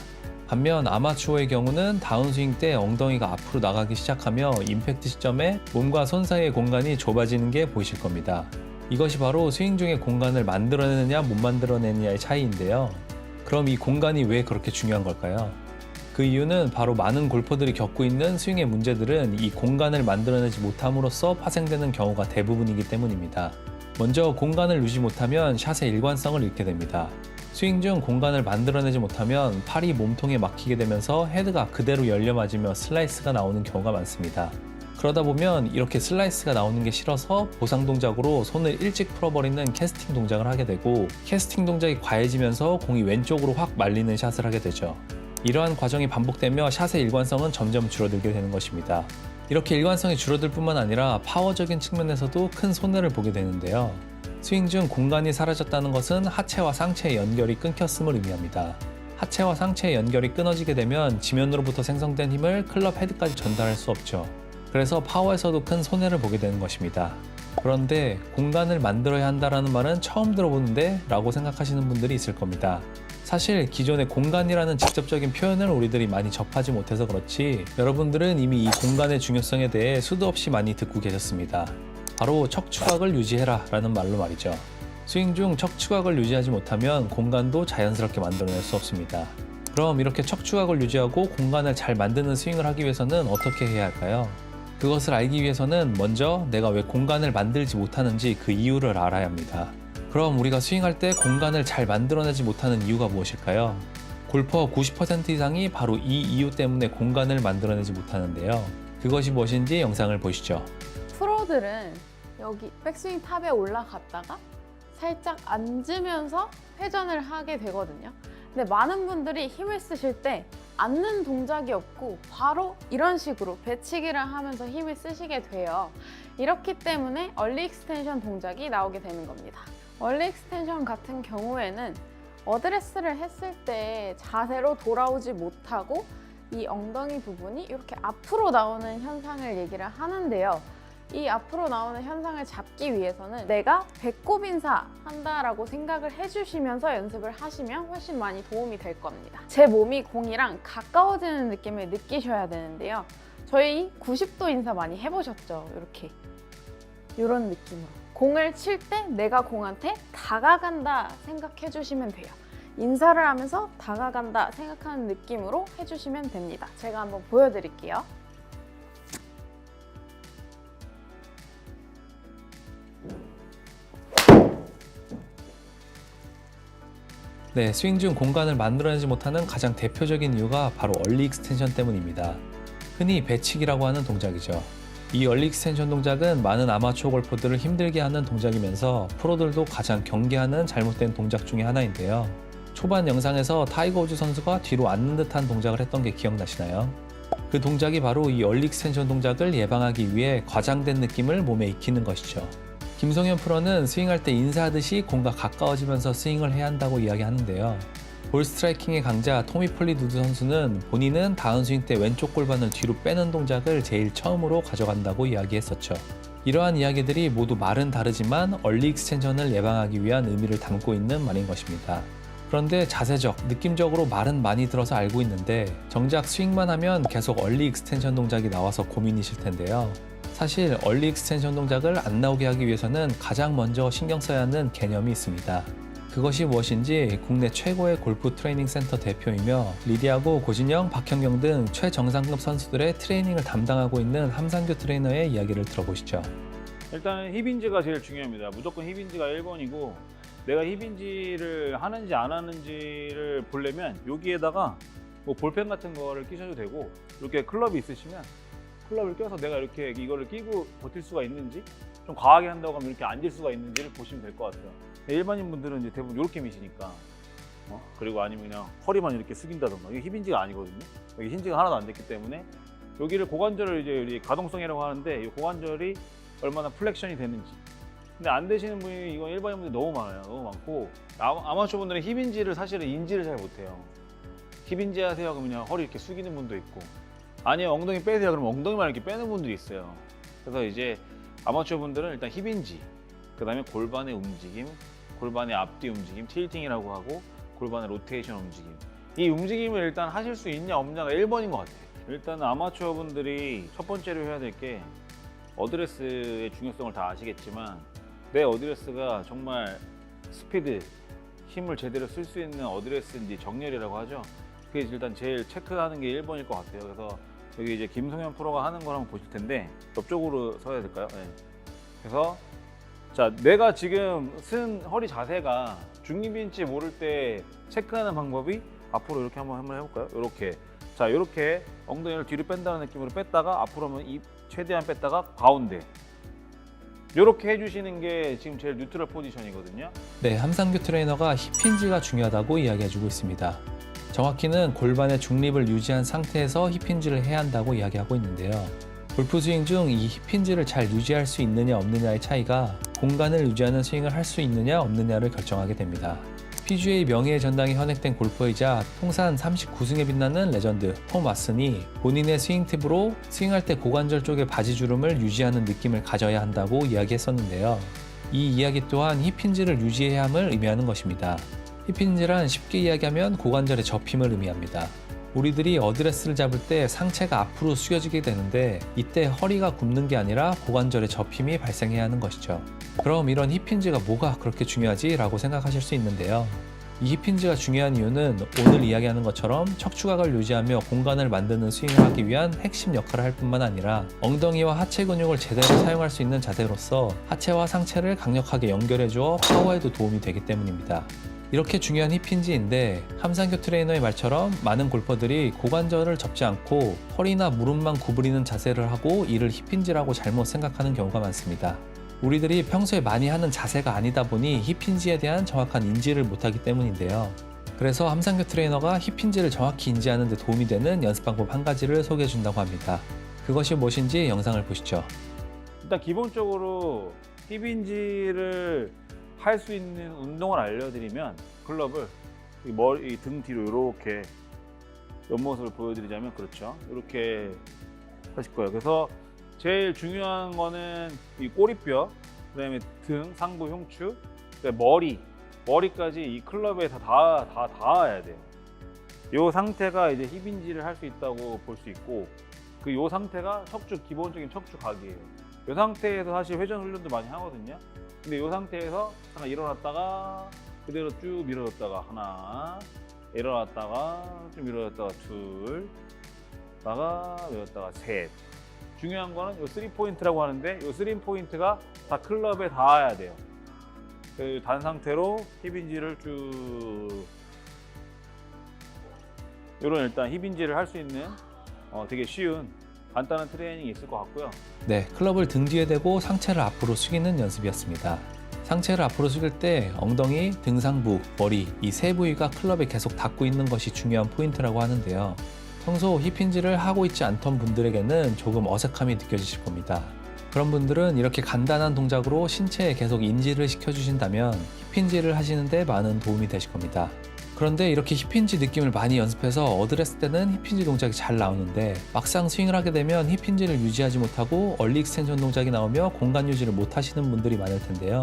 반면 아마추어의 경우는 다운스윙 때 엉덩이가 앞으로 나가기 시작하며 임팩트 시점에 몸과 손 사이의 공간이 좁아지는 게 보이실 겁니다. 이것이 바로 스윙 중에 공간을 만들어내느냐 못 만들어내느냐의 차이인데요. 그럼 이 공간이 왜 그렇게 중요한 걸까요? 그 이유는 바로 많은 골퍼들이 겪고 있는 스윙의 문제들은 이 공간을 만들어내지 못함으로써 파생되는 경우가 대부분이기 때문입니다. 먼저 공간을 유지 못하면 샷의 일관성을 잃게 됩니다. 스윙 중 공간을 만들어내지 못하면 팔이 몸통에 막히게 되면서 헤드가 그대로 열려 맞으며 슬라이스가 나오는 경우가 많습니다. 그러다 보면 이렇게 슬라이스가 나오는 게 싫어서 보상 동작으로 손을 일찍 풀어버리는 캐스팅 동작을 하게 되고, 캐스팅 동작이 과해지면서 공이 왼쪽으로 확 말리는 샷을 하게 되죠. 이러한 과정이 반복되며 샷의 일관성은 점점 줄어들게 되는 것입니다. 이렇게 일관성이 줄어들 뿐만 아니라 파워적인 측면에서도 큰 손해를 보게 되는데요. 스윙 중 공간이 사라졌다는 것은 하체와 상체의 연결이 끊겼음을 의미합니다. 하체와 상체의 연결이 끊어지게 되면 지면으로부터 생성된 힘을 클럽 헤드까지 전달할 수 없죠. 그래서 파워에서도 큰 손해를 보게 되는 것입니다. 그런데 공간을 만들어야 한다는 말은 처음 들어보는데 라고 생각하시는 분들이 있을 겁니다. 사실 기존의 공간이라는 직접적인 표현을 우리들이 많이 접하지 못해서 그렇지 여러분들은 이미 이 공간의 중요성에 대해 수도 없이 많이 듣고 계셨습니다. 바로 척추각을 유지해라 라는 말로 말이죠. 스윙 중 척추각을 유지하지 못하면 공간도 자연스럽게 만들어낼 수 없습니다. 그럼 이렇게 척추각을 유지하고 공간을 잘 만드는 스윙을 하기 위해서는 어떻게 해야 할까요? 그것을 알기 위해서는 먼저 내가 왜 공간을 만들지 못하는지 그 이유를 알아야 합니다. 그럼 우리가 스윙할 때 공간을 잘 만들어내지 못하는 이유가 무엇일까요? 골퍼 90% 이상이 바로 이 이유 때문에 공간을 만들어내지 못하는데요. 그것이 무엇인지 영상을 보시죠. 프로들은 여기 백스윙 탑에 올라갔다가 살짝 앉으면서 회전을 하게 되거든요. 근데 많은 분들이 힘을 쓰실 때 앉는 동작이 없고 바로 이런 식으로 배치기를 하면서 힘을 쓰시게 돼요. 이렇기 때문에 얼리 익스텐션 동작이 나오게 되는 겁니다. 얼리 익스텐션 같은 경우에는 어드레스를 했을 때 자세로 돌아오지 못하고 이 엉덩이 부분이 이렇게 앞으로 나오는 현상을 얘기를 하는데요. 이 앞으로 나오는 현상을 잡기 위해서는 내가 배꼽 인사 한다라고 생각을 해주시면서 연습을 하시면 훨씬 많이 도움이 될 겁니다. 제 몸이 공이랑 가까워지는 느낌을 느끼셔야 되는데요. 저희 90도 인사 많이 해보셨죠? 이렇게 이런 느낌으로 공을 칠 때 내가 공한테 다가간다 생각해 주시면 돼요. 인사를 하면서 다가간다 생각하는 느낌으로 해주시면 됩니다. 제가 한번 보여드릴게요. 네, 스윙 중 공간을 만들어내지 못하는 가장 대표적인 이유가 바로 얼리 익스텐션 때문입니다. 흔히 배치기라고 하는 동작이죠. 이 얼리 익스텐션 동작은 많은 아마추어 골퍼들을 힘들게 하는 동작이면서 프로들도 가장 경계하는 잘못된 동작 중에 하나인데요. 초반 영상에서 타이거 우즈 선수가 뒤로 앉는 듯한 동작을 했던 게 기억나시나요? 그 동작이 바로 이 얼리 익스텐션 동작을 예방하기 위해 과장된 느낌을 몸에 익히는 것이죠. 김성현 프로는 스윙할 때 인사하듯이 공과 가까워지면서 스윙을 해야 한다고 이야기하는데요. 볼 스트라이킹의 강자 토미 폴리두드 선수는 본인은 다운스윙 때 왼쪽 골반을 뒤로 빼는 동작을 제일 처음으로 가져간다고 이야기했었죠. 이러한 이야기들이 모두 말은 다르지만 얼리 익스텐션을 예방하기 위한 의미를 담고 있는 말인 것입니다. 그런데 자세적, 느낌적으로 말은 많이 들어서 알고 있는데 정작 스윙만 하면 계속 얼리 익스텐션 동작이 나와서 고민이실 텐데요. 사실 얼리 익스텐션 동작을 안 나오게 하기 위해서는 가장 먼저 신경 써야 하는 개념이 있습니다. 그것이 무엇인지 국내 최고의 골프 트레이닝 센터 대표이며 리디하고 고진영, 박현경 등 최정상급 선수들의 트레이닝을 담당하고 있는 함상규 트레이너의 이야기를 들어보시죠. 일단은 힙인지가 제일 중요합니다. 무조건 힙인지가 1번이고 내가 힙인지를 하는지 안 하는지를 보려면 여기에다가 뭐 볼펜 같은 거를 끼셔도 되고 이렇게 클럽이 있으시면 클럽을 껴서 내가 이렇게 이거를 끼고 버틸 수가 있는지 좀 과하게 한다고 하면 이렇게 앉을 수가 있는지를 보시면 될 것 같아요. 일반인 분들은 이제 대부분 이렇게 미시니까 그리고 아니면 그냥 허리만 이렇게 숙인다던가 이게 힙인지가 아니거든요. 여기 힌지가 하나도 안 됐기 때문에 여기를 고관절을 이제 우리 가동성이라고 하는데 이 고관절이 얼마나 플렉션이 되는지 근데 안 되시는 분이 이건 일반인 분들이 너무 많아요. 너무 많고 아마추어 분들은 힙인지를 사실은 인지를 잘 못해요. 힙인지 하세요 그러면 그냥 허리 이렇게 숙이는 분도 있고 아니요 엉덩이 빼세요 그러면 엉덩이만 이렇게 빼는 분들이 있어요. 그래서 이제 아마추어 분들은 일단 힙인지 그 다음에 골반의 움직임 골반의 앞뒤 움직임 틸팅이라고 하고 골반의 로테이션 움직임 이 움직임을 일단 하실 수 있냐 없냐가 1번인 것 같아요. 일단 아마추어 분들이 첫 번째로 해야 될 게 어드레스의 중요성을 다 아시겠지만 내 어드레스가 정말 스피드 힘을 제대로 쓸 수 있는 어드레스인지 정렬이라고 하죠. 그게 일단 제일 체크하는 게 1번일 것 같아요. 그래서 여기 이제 김성현 프로가 하는 걸 한번 보실 텐데 옆쪽으로 서야 될까요? 네. 그래서 자 내가 지금 쓴 허리 자세가 중립인지 모를 때 체크하는 방법이 앞으로 이렇게 한번 해볼까요? 이렇게 자 이렇게 엉덩이를 뒤로 뺀다는 느낌으로 뺐다가 앞으로 하면 입 최대한 뺐다가 가운데 이렇게 해주시는 게 지금 제일 뉴트럴 포지션이거든요. 네, 함상규 트레이너가 힙힌지가 중요하다고 이야기해주고 있습니다. 정확히는 골반의 중립을 유지한 상태에서 힙힌지를 해야 한다고 이야기하고 있는데요. 골프 스윙 중 이 힙힌지를 잘 유지할 수 있느냐 없느냐의 차이가 공간을 유지하는 스윙을 할 수 있느냐 없느냐를 결정하게 됩니다. PGA 명예의 전당에 헌액된 골퍼이자 통산 39승에 빛나는 레전드 톰 왓슨이 본인의 스윙 팁으로 스윙할 때 고관절 쪽의 바지주름을 유지하는 느낌을 가져야 한다고 이야기했었는데요. 이 이야기 또한 힙힌지를 유지해야 함을 의미하는 것입니다. 힙힌지란 쉽게 이야기하면 고관절의 접힘을 의미합니다. 우리들이 어드레스를 잡을 때 상체가 앞으로 숙여지게 되는데 이때 허리가 굽는 게 아니라 고관절의 접힘이 발생해야 하는 것이죠. 그럼 이런 힙힌지가 뭐가 그렇게 중요하지? 라고 생각하실 수 있는데요. 이 힙힌지가 중요한 이유는 오늘 이야기하는 것처럼 척추각을 유지하며 공간을 만드는 스윙을 하기 위한 핵심 역할을 할 뿐만 아니라 엉덩이와 하체 근육을 제대로 사용할 수 있는 자세로서 하체와 상체를 강력하게 연결해주어 파워에도 도움이 되기 때문입니다. 이렇게 중요한 힙힌지인데 함상규 트레이너의 말처럼 많은 골퍼들이 고관절을 접지 않고 허리나 무릎만 구부리는 자세를 하고 이를 힙힌지라고 잘못 생각하는 경우가 많습니다. 우리들이 평소에 많이 하는 자세가 아니다 보니 힙힌지에 대한 정확한 인지를 못하기 때문인데요. 그래서 함상규 트레이너가 힙힌지를 정확히 인지하는 데 도움이 되는 연습 방법 한 가지를 소개해 준다고 합니다. 그것이 무엇인지 영상을 보시죠. 일단 기본적으로 힙인지를 할 수 있는 운동을 알려드리면 클럽을 머리 등 뒤로 이렇게 옆모습을 보여드리자면 그렇죠. 이렇게 하실 거예요. 그래서 제일 중요한 거는 이 꼬리뼈, 그다음에 등, 상부 흉추, 머리까지 이 클럽에 다 닿아야 돼요. 이 상태가 이제 힙인지를 할 수 있다고 볼 수 있고 이 상태가 기본적인 척추각이에요. 이 상태에서 사실 회전 훈련도 많이 하거든요. 근데 이 상태에서 잠깐 일어났다가 그대로 쭉 밀어줬다가 하나, 일어났다가 쭉 밀어줬다가 둘, 밀었다가 셋. 중요한 거는 이 3포인트라고 하는데 이 3포인트가 다 클럽에 닿아야 돼요. 단 상태로 힙인지를 쭉 이런 일단 힙인지를 할 수 있는 되게 쉬운 간단한 트레이닝이 있을 것 같고요. 네, 클럽을 등 뒤에 대고 상체를 앞으로 숙이는 연습이었습니다. 상체를 앞으로 숙일 때 엉덩이, 등상부, 머리 이 세 부위가 클럽에 계속 닿고 있는 것이 중요한 포인트라고 하는데요. 평소 힙힌지를 하고 있지 않던 분들에게는 조금 어색함이 느껴지실 겁니다. 그런 분들은 이렇게 간단한 동작으로 신체에 계속 인지를 시켜주신다면 힙힌지를 하시는데 많은 도움이 되실 겁니다. 그런데 이렇게 힙힌지 느낌을 많이 연습해서 어드레스 때는 힙힌지 동작이 잘 나오는데 막상 스윙을 하게 되면 힙힌지를 유지하지 못하고 얼리 익스텐션 동작이 나오며 공간 유지를 못 하시는 분들이 많을 텐데요.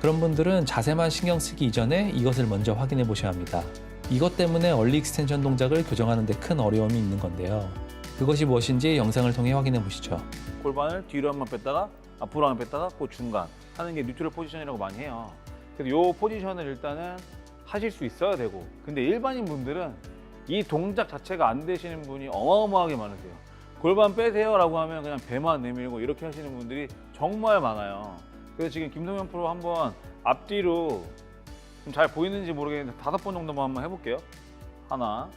그런 분들은 자세만 신경 쓰기 이전에 이것을 먼저 확인해 보셔야 합니다. 이것 때문에 얼리 익스텐션 동작을 교정하는 데 큰 어려움이 있는 건데요. 그것이 무엇인지 영상을 통해 확인해 보시죠. 골반을 뒤로 한번 뺐다가 앞으로 한번 뺐다가 그 중간 하는 게 뉴트럴 포지션이라고 많이 해요. 그래서 이 포지션을 일단은 하실 수 있어야 되고, 근데 일반인 분들은 이 동작 자체가 안 되시는 분이 어마어마하게 많으세요. 골반 빼세요 라고 하면 그냥 배만 내밀고 이렇게 하시는 분들이 정말 많아요. 그래서 지금 김동현 프로 한번 앞뒤로 좀 잘 보이는지 모르겠는데 5번 정도만 한번 해볼게요. 하나,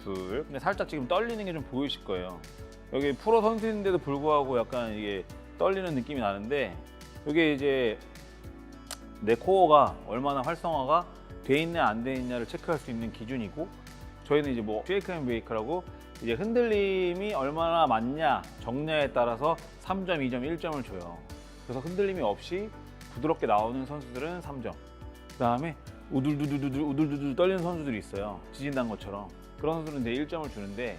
둘. 근데 살짝 지금 떨리는 게 좀 보이실 거예요. 여기 프로 선수인데도 불구하고 약간 이게 떨리는 느낌이 나는데, 이게 이제 내 코어가 얼마나 활성화가 돼 있냐 안 돼 있냐를 체크할 수 있는 기준이고, 저희는 이제 뭐 쉐이크 앤 베이크라고 이제 흔들림이 얼마나 많냐 적냐에 따라서 3점, 2점, 1점을 줘요. 그래서 흔들림이 없이 부드럽게 나오는 선수들은 3점. 그 다음에 우들두들 떨리는 선수들이 있어요. 지진난 것처럼. 그런 선수들은 이제 1점을 주는데,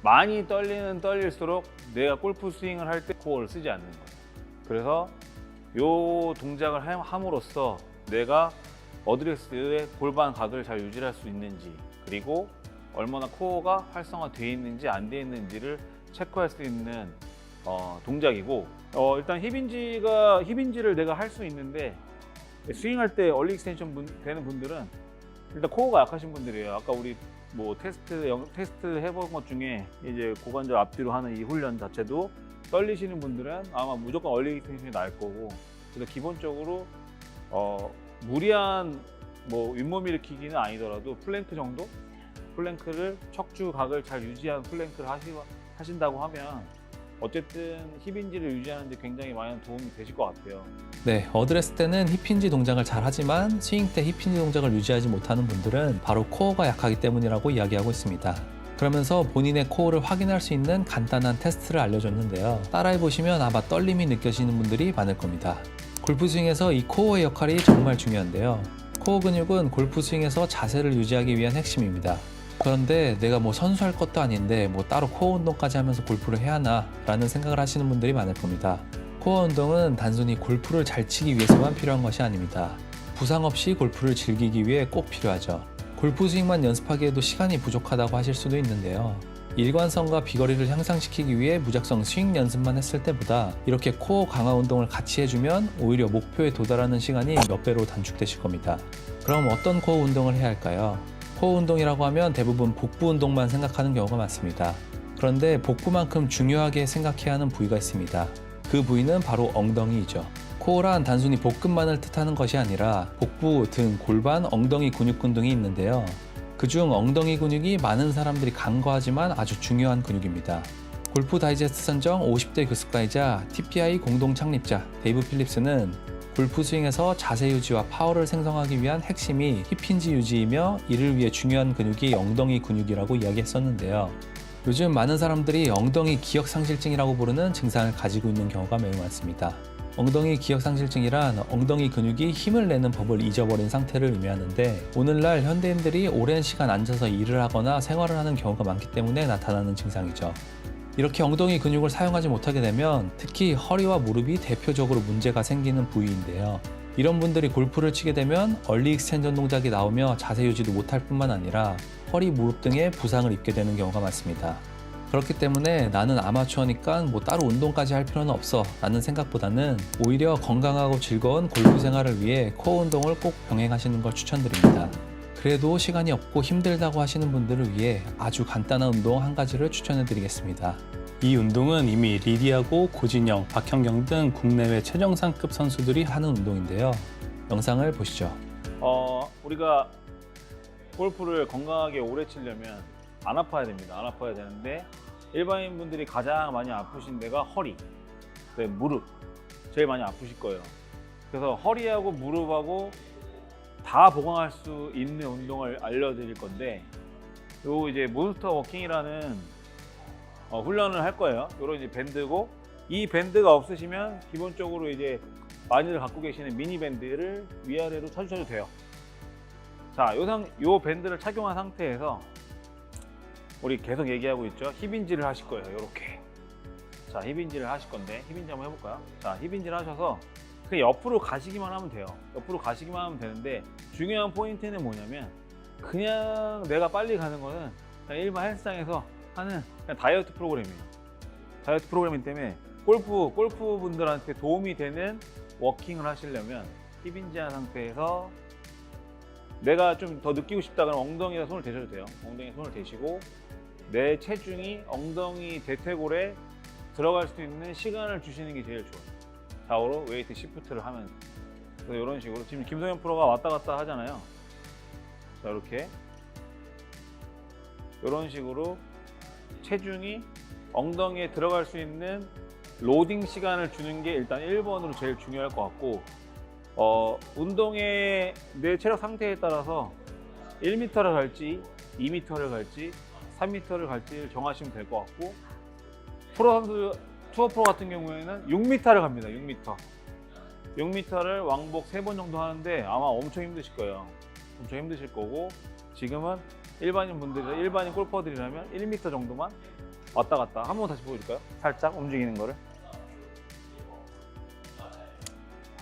많이 떨릴수록 내가 골프 스윙을 할 때 코어를 쓰지 않는 거예요. 그래서 이 동작을 함으로써 내가 어드레스의 골반 각을 잘 유지할 수 있는지, 그리고 얼마나 코어가 활성화되어 있는지 안 되어 있는지를 체크할 수 있는 동작이고, 일단 힙인지를 내가 할 수 있는데, 스윙할 때 얼리 익스텐션 되는 분들은 일단 코어가 약하신 분들이에요. 아까 우리 뭐 테스트 해본 것 중에 이제 고관절 앞뒤로 하는 이 훈련 자체도 떨리시는 분들은 아마 무조건 얼리 익스텐션이 나을 거고, 그래서 기본적으로 무리한 뭐 윗몸 일으키기는 아니더라도 플랭크 정도? 플랭크를 척추 각을 잘 유지한 플랭크를 하신다고 하면 어쨌든 힙인지를 유지하는 데 굉장히 많은 도움이 되실 것 같아요. 네, 어드레스 때는 힙힌지 동작을 잘 하지만 스윙 때 힙힌지 동작을 유지하지 못하는 분들은 바로 코어가 약하기 때문이라고 이야기하고 있습니다. 그러면서 본인의 코어를 확인할 수 있는 간단한 테스트를 알려줬는데요. 따라해보시면 아마 떨림이 느껴지는 분들이 많을 겁니다. 골프 스윙에서 이 코어의 역할이 정말 중요한데요. 코어 근육은 골프 스윙에서 자세를 유지하기 위한 핵심입니다. 그런데 내가 뭐 선수할 것도 아닌데 뭐 따로 코어 운동까지 하면서 골프를 해야 하나 라는 생각을 하시는 분들이 많을 겁니다. 코어 운동은 단순히 골프를 잘 치기 위해서만 필요한 것이 아닙니다. 부상 없이 골프를 즐기기 위해 꼭 필요하죠. 골프 스윙만 연습하기에도 시간이 부족하다고 하실 수도 있는데요. 일관성과 비거리를 향상시키기 위해 무작정 스윙 연습만 했을 때보다 이렇게 코어 강화 운동을 같이 해주면 오히려 목표에 도달하는 시간이 몇 배로 단축되실 겁니다. 그럼 어떤 코어 운동을 해야 할까요? 코어 운동이라고 하면 대부분 복부 운동만 생각하는 경우가 많습니다. 그런데 복부만큼 중요하게 생각해야 하는 부위가 있습니다. 그 부위는 바로 엉덩이이죠. 코어란 단순히 복근만을 뜻하는 것이 아니라 복부, 등, 골반, 엉덩이 근육군 등이 있는데요. 그중 엉덩이 근육이 많은 사람들이 간과하지만 아주 중요한 근육입니다. 골프 다이제스트 선정 50대 교습가이자 TPI 공동 창립자 데이브 필립스는 골프 스윙에서 자세 유지와 파워를 생성하기 위한 핵심이 힙힌지 유지이며 이를 위해 중요한 근육이 엉덩이 근육이라고 이야기했었는데요. 요즘 많은 사람들이 엉덩이 기억상실증이라고 부르는 증상을 가지고 있는 경우가 매우 많습니다. 엉덩이 기억상실증이란 엉덩이 근육이 힘을 내는 법을 잊어버린 상태를 의미하는데, 오늘날 현대인들이 오랜 시간 앉아서 일을 하거나 생활을 하는 경우가 많기 때문에 나타나는 증상이죠. 이렇게 엉덩이 근육을 사용하지 못하게 되면 특히 허리와 무릎이 대표적으로 문제가 생기는 부위인데요. 이런 분들이 골프를 치게 되면 얼리 익스텐전 동작이 나오며 자세 유지도 못할 뿐만 아니라 허리, 무릎 등에 부상을 입게 되는 경우가 많습니다. 그렇기 때문에 나는 아마추어니까 뭐 따로 운동까지 할 필요는 없어 라는 생각보다는 오히려 건강하고 즐거운 골프 생활을 위해 코어 운동을 꼭 병행하시는 걸 추천드립니다. 그래도 시간이 없고 힘들다고 하시는 분들을 위해 아주 간단한 운동 한 가지를 추천해 드리겠습니다. 이 운동은 이미 리디하고 고진영, 박형경 등 국내외 최정상급 선수들이 하는 운동인데요. 영상을 보시죠. 우리가 골프를 건강하게 오래 치려면 안 아파야 됩니다. 안 아파야 되는데, 일반인 분들이 가장 많이 아프신 데가 허리, 무릎 제일 많이 아프실 거예요. 그래서 허리하고 무릎하고 다 보강할 수 있는 운동을 알려드릴 건데, 요 이제 몬스터 워킹이라는 훈련을 할 거예요. 요런 이제 밴드고, 이 밴드가 없으시면 기본적으로 이제 많이들 갖고 계시는 미니 밴드를 위아래로 쳐주셔도 돼요. 자, 요 밴드를 착용한 상태에서 우리 계속 얘기하고 있죠. 힙인지를 하실 거예요. 요렇게. 자, 힙인지를 하실 건데, 힙인지 한번 해볼까요? 자, 힙인지를 하셔서 그냥 옆으로 가시기만 하면 돼요. 옆으로 가시기만 하면 되는데, 중요한 포인트는 뭐냐면, 그냥 내가 빨리 가는 거는 그냥 일반 헬스장에서 하는 그냥 다이어트 프로그램이에요. 다이어트 프로그램이기 때문에 골프 분들한테 도움이 되는 워킹을 하시려면 힙인지한 상태에서 내가 좀 더 느끼고 싶다 그러면 엉덩이에 손을 대셔도 돼요. 엉덩이에 손을 대시고 내 체중이 엉덩이 대퇴골에 들어갈 수 있는 시간을 주시는 게 제일 좋아요. 좌우로 웨이트 시프트를 하면서. 그래서 이런 식으로 지금 김성현 프로가 왔다 갔다 하잖아요. 자, 이렇게 이런 식으로 체중이 엉덩이에 들어갈 수 있는 로딩 시간을 주는 게 일단 1번으로 제일 중요할 것 같고, 운동의 내 체력 상태에 따라서 1m를 갈지 2m를 갈지 3m를 갈지를 정하시면 될 것 같고, 프로 선수 투어 프로 같은 경우에는 6m를 갑니다. 6m를 왕복 3번 정도 하는데 아마 엄청 힘드실 거예요. 엄청 힘드실 거고, 지금은 일반인 골퍼들이라면 1m 정도만 왔다 갔다. 한번 다시 보여줄까요? 살짝 움직이는 거를.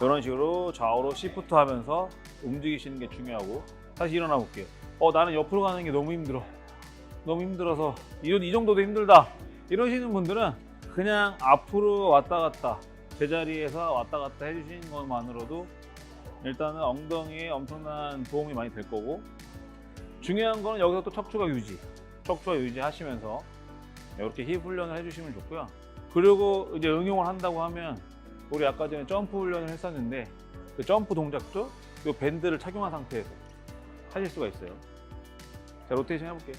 이런 식으로 좌우로 시프트 하면서 움직이시는 게 중요하고, 다시 일어나 볼게요. 나는 옆으로 가는 게 너무 힘들어. 너무 힘들어서 이 정도도 힘들다. 이러시는 분들은 그냥 앞으로 왔다 갔다, 제자리에서 왔다 갔다 해주시는 것만으로도 일단은 엉덩이에 엄청난 도움이 많이 될 거고, 중요한 거는 여기서 또 척추가 유지하시면서 이렇게 힙 훈련을 해주시면 좋고요. 그리고 이제 응용을 한다고 하면 우리 아까 전에 점프 훈련을 했었는데 그 점프 동작도 이 밴드를 착용한 상태에서 하실 수가 있어요. 자, 로테이션 해볼게요.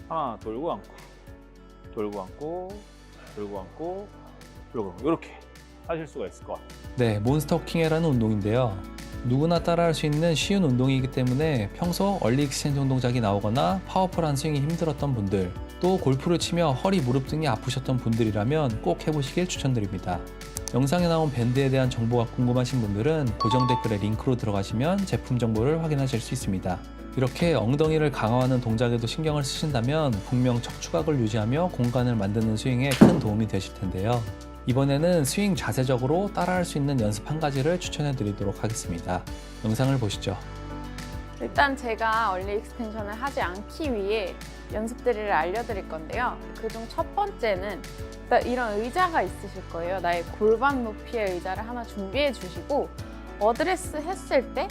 하나, 돌고 앉고, 돌고 앉고, 돌고 앉고, 돌고 앉고, 이렇게 하실 수가 있을 것 같아요. 네, 몬스터킹이라는 운동인데요. 누구나 따라할 수 있는 쉬운 운동이기 때문에 평소 얼리 익스텐션 동작이 나오거나 파워풀한 스윙이 힘들었던 분들, 또 골프를 치며 허리, 무릎 등이 아프셨던 분들이라면 꼭 해보시길 추천드립니다. 영상에 나온 밴드에 대한 정보가 궁금하신 분들은 고정 댓글에 링크로 들어가시면 제품 정보를 확인하실 수 있습니다. 이렇게 엉덩이를 강화하는 동작에도 신경을 쓰신다면 분명 척추각을 유지하며 공간을 만드는 스윙에 큰 도움이 되실 텐데요. 이번에는 스윙 자세적으로 따라할 수 있는 연습 한 가지를 추천해 드리도록 하겠습니다. 영상을 보시죠. 일단 제가 얼리 익스텐션을 하지 않기 위해 연습들을 알려드릴 건데요. 그중 첫 번째는 일단 이런 의자가 있으실 거예요. 나의 골반 높이의 의자를 하나 준비해 주시고, 어드레스 했을 때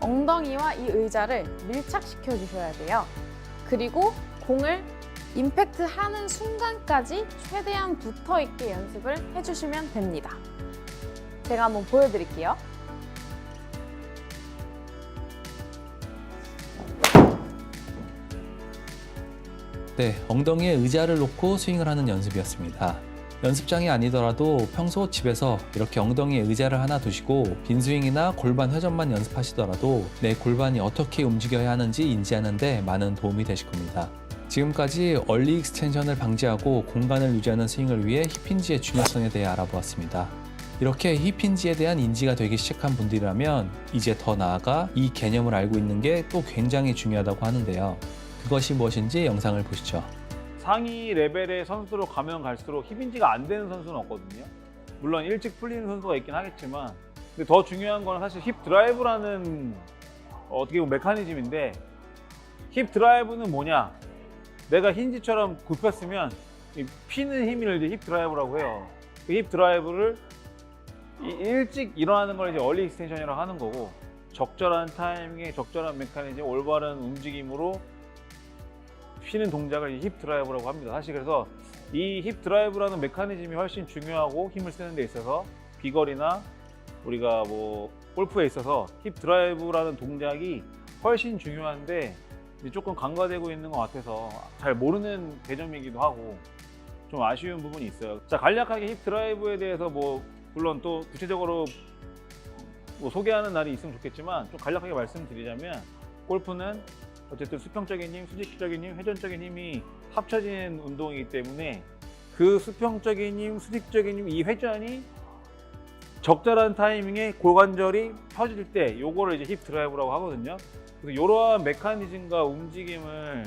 엉덩이와 이 의자를 밀착시켜 주셔야 돼요. 그리고 공을 임팩트 하는 순간까지 최대한 붙어 있게 연습을 해주시면 됩니다. 제가 한번 보여드릴게요. 네, 엉덩이에 의자를 놓고 스윙을 하는 연습이었습니다. 연습장이 아니더라도 평소 집에서 이렇게 엉덩이에 의자를 하나 두시고 빈스윙이나 골반 회전만 연습하시더라도 내 골반이 어떻게 움직여야 하는지 인지하는 데 많은 도움이 되실 겁니다. 지금까지 얼리 익스텐션을 방지하고 공간을 유지하는 스윙을 위해 힙힌지의 중요성에 대해 알아보았습니다. 이렇게 힙힌지에 대한 인지가 되기 시작한 분들이라면 이제 더 나아가 이 개념을 알고 있는 게 또 굉장히 중요하다고 하는데요. 그것이 무엇인지 영상을 보시죠. 상위 레벨의 선수로 가면 갈수록 힙인지가 안 되는 선수는 없거든요. 물론 일찍 풀리는 선수가 있긴 하겠지만, 근데 더 중요한 건 사실 힙 드라이브라는 어떻게 보면 메커니즘인데, 힙 드라이브는 뭐냐? 내가 힌지처럼 굽혔으면 피는 힘을 이제 힙 드라이브라고 해요. 그 힙 드라이브를 일찍 일어나는 걸 이제 얼리 익스텐션이라고 하는 거고, 적절한 타이밍에 적절한 메커니즘, 올바른 움직임으로 피는 동작을 힙 드라이브라고 합니다. 사실 그래서 이 힙 드라이브라는 메커니즘이 훨씬 중요하고 힘을 쓰는 데 있어서 비거리나 우리가 뭐 골프에 있어서 힙 드라이브라는 동작이 훨씬 중요한데 조금 간과되고 있는 것 같아서 잘 모르는 개념이기도 하고 좀 아쉬운 부분이 있어요. 자, 간략하게 힙 드라이브에 대해서 뭐 물론 또 구체적으로 뭐 소개하는 날이 있으면 좋겠지만 좀 간략하게 말씀드리자면, 골프는 어쨌든 수평적인 힘, 수직적인 힘, 회전적인 힘이 합쳐진 운동이기 때문에 그 수평적인 힘, 수직적인 힘, 이 회전이 적절한 타이밍에 고관절이 펴질 때 요거를 이제 힙 드라이브라고 하거든요. 그래서 이러한 메커니즘과 움직임을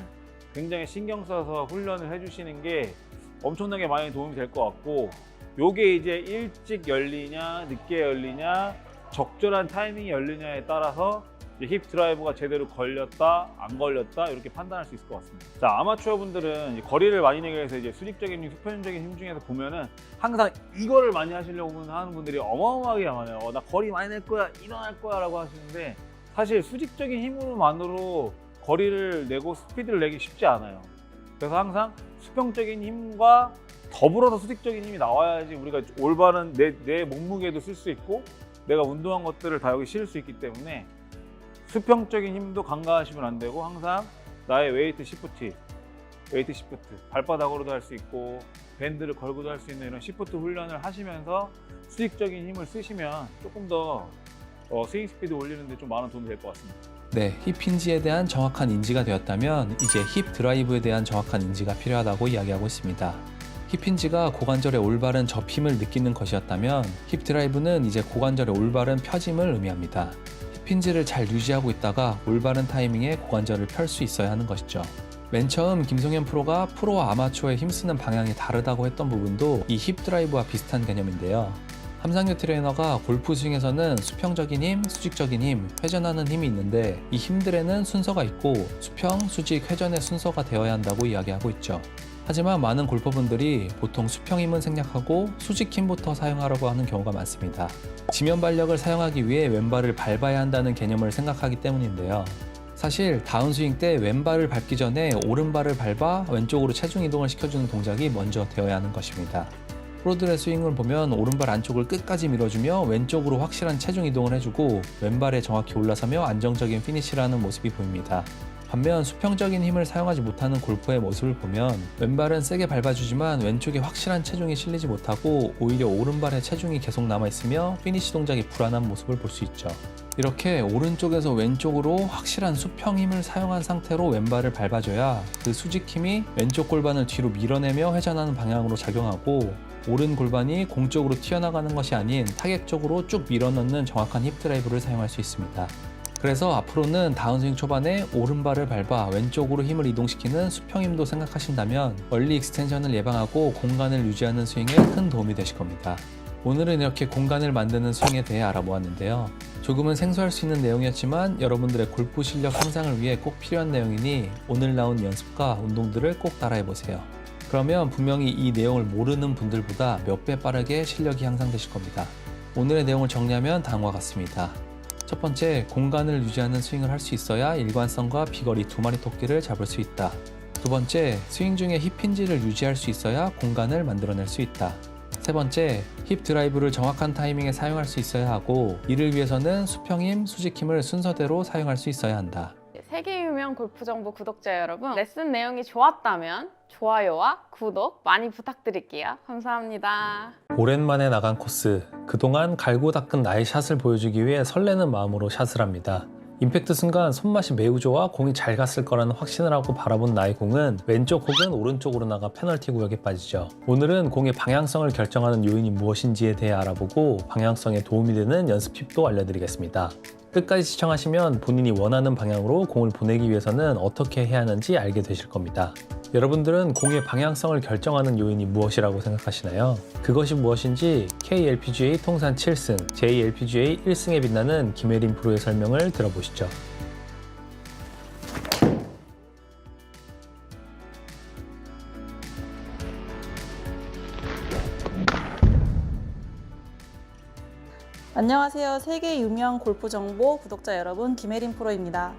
굉장히 신경 써서 훈련을 해주시는 게 엄청나게 많이 도움이 될 것 같고, 요게 이제 일찍 열리냐, 늦게 열리냐, 적절한 타이밍이 열리냐에 따라서 이제 힙 드라이브가 제대로 걸렸다, 안 걸렸다 이렇게 판단할 수 있을 것 같습니다. 자, 아마추어 분들은 거리를 많이 내기 위해서 이제 수직적인 힘, 수평적인 힘 중에서 보면은 항상 이거를 많이 하시려고 하는 분들이 어마어마하게 많아요. 나 거리 많이 낼 거야, 일어날 거야라고 하시는데 사실 수직적인 힘으로만으로 거리를 내고 스피드를 내기 쉽지 않아요. 그래서 항상 수평적인 힘과 더불어서 수직적인 힘이 나와야지 우리가 올바른 내 몸무게도 쓸 수 있고 내가 운동한 것들을 다 여기 실을 수 있기 때문에 수평적인 힘도 간과하시면 안 되고 항상 나의 웨이트 시프트, 발바닥으로도 할 수 있고 밴드를 걸고도 할 수 있는 이런 시프트 훈련을 하시면서 수직적인 힘을 쓰시면 조금 더 스윙 스피드 올리는 데 좀 많은 도움이 될 것 같습니다. 네, 힙 힌지에 대한 정확한 인지가 되었다면 이제 힙 드라이브에 대한 정확한 인지가 필요하다고 이야기하고 있습니다. 힙 힌지가 고관절의 올바른 접힘을 느끼는 것이었다면 힙 드라이브는 이제 고관절의 올바른 펴짐을 의미합니다. 힙 힌지를 잘 유지하고 있다가 올바른 타이밍에 고관절을 펼 수 있어야 하는 것이죠. 맨 처음 김성현 프로가 프로와 아마추어의 힘쓰는 방향이 다르다고 했던 부분도 이 힙 드라이브와 비슷한 개념인데요. 함상규 트레이너가 골프 스윙에서는 수평적인 힘, 수직적인 힘, 회전하는 힘이 있는데 이 힘들에는 순서가 있고 수평, 수직, 회전의 순서가 되어야 한다고 이야기하고 있죠. 하지만 많은 골퍼분들이 보통 수평 힘은 생략하고 수직 힘부터 사용하려고 하는 경우가 많습니다. 지면 발력을 사용하기 위해 왼발을 밟아야 한다는 개념을 생각하기 때문인데요. 사실 다운스윙 때 왼발을 밟기 전에 오른발을 밟아 왼쪽으로 체중 이동을 시켜주는 동작이 먼저 되어야 하는 것입니다. 프로들의 스윙을 보면 오른발 안쪽을 끝까지 밀어주며 왼쪽으로 확실한 체중 이동을 해주고 왼발에 정확히 올라서며 안정적인 피니시를 하는 모습이 보입니다. 반면 수평적인 힘을 사용하지 못하는 골퍼의 모습을 보면 왼발은 세게 밟아주지만 왼쪽에 확실한 체중이 실리지 못하고 오히려 오른발에 체중이 계속 남아있으며 피니시 동작이 불안한 모습을 볼 수 있죠. 이렇게 오른쪽에서 왼쪽으로 확실한 수평 힘을 사용한 상태로 왼발을 밟아줘야 그 수직 힘이 왼쪽 골반을 뒤로 밀어내며 회전하는 방향으로 작용하고 오른 골반이 공쪽으로 튀어나가는 것이 아닌 타격적으로 쭉 밀어넣는 정확한 힙 드라이브를 사용할 수 있습니다. 그래서 앞으로는 다운스윙 초반에 오른발을 밟아 왼쪽으로 힘을 이동시키는 수평힘도 생각하신다면 얼리 익스텐션을 예방하고 공간을 유지하는 스윙에 큰 도움이 되실 겁니다. 오늘은 이렇게 공간을 만드는 스윙에 대해 알아보았는데요. 조금은 생소할 수 있는 내용이었지만 여러분들의 골프 실력 향상을 위해 꼭 필요한 내용이니 오늘 나온 연습과 운동들을 꼭 따라해보세요. 그러면 분명히 이 내용을 모르는 분들보다 몇 배 빠르게 실력이 향상되실 겁니다. 오늘의 내용을 정리하면 다음과 같습니다. 첫 번째, 공간을 유지하는 스윙을 할 수 있어야 일관성과 비거리 두 마리 토끼를 잡을 수 있다. 두 번째, 스윙 중에 힙 힌지를 유지할 수 있어야 공간을 만들어낼 수 있다. 세 번째, 힙 드라이브를 정확한 타이밍에 사용할 수 있어야 하고 이를 위해서는 수평힘, 수직힘을 순서대로 사용할 수 있어야 한다. 세계 유명 골프 정보 구독자 여러분, 레슨 내용이 좋았다면 좋아요와 구독 많이 부탁드릴게요. 감사합니다. 오랜만에 나간 코스, 그동안 갈고 닦은 나의 샷을 보여주기 위해 설레는 마음으로 샷을 합니다. 임팩트 순간 손맛이 매우 좋아 공이 잘 갔을 거라는 확신을 하고 바라본 나의 공은 왼쪽 혹은 오른쪽으로 나가 페널티 구역에 빠지죠. 오늘은 공의 방향성을 결정하는 요인이 무엇인지에 대해 알아보고 방향성에 도움이 되는 연습 팁도 알려드리겠습니다. 끝까지 시청하시면 본인이 원하는 방향으로 공을 보내기 위해서는 어떻게 해야 하는지 알게 되실 겁니다. 여러분들은 공의 방향성을 결정하는 요인이 무엇이라고 생각하시나요? 그것이 무엇인지 KLPGA 통산 7승, JLPGA 1승에 빛나는 김혜린 프로의 설명을 들어보시죠. 안녕하세요. 세계 유명 골프 정보 구독자 여러분, 김혜린 프로입니다.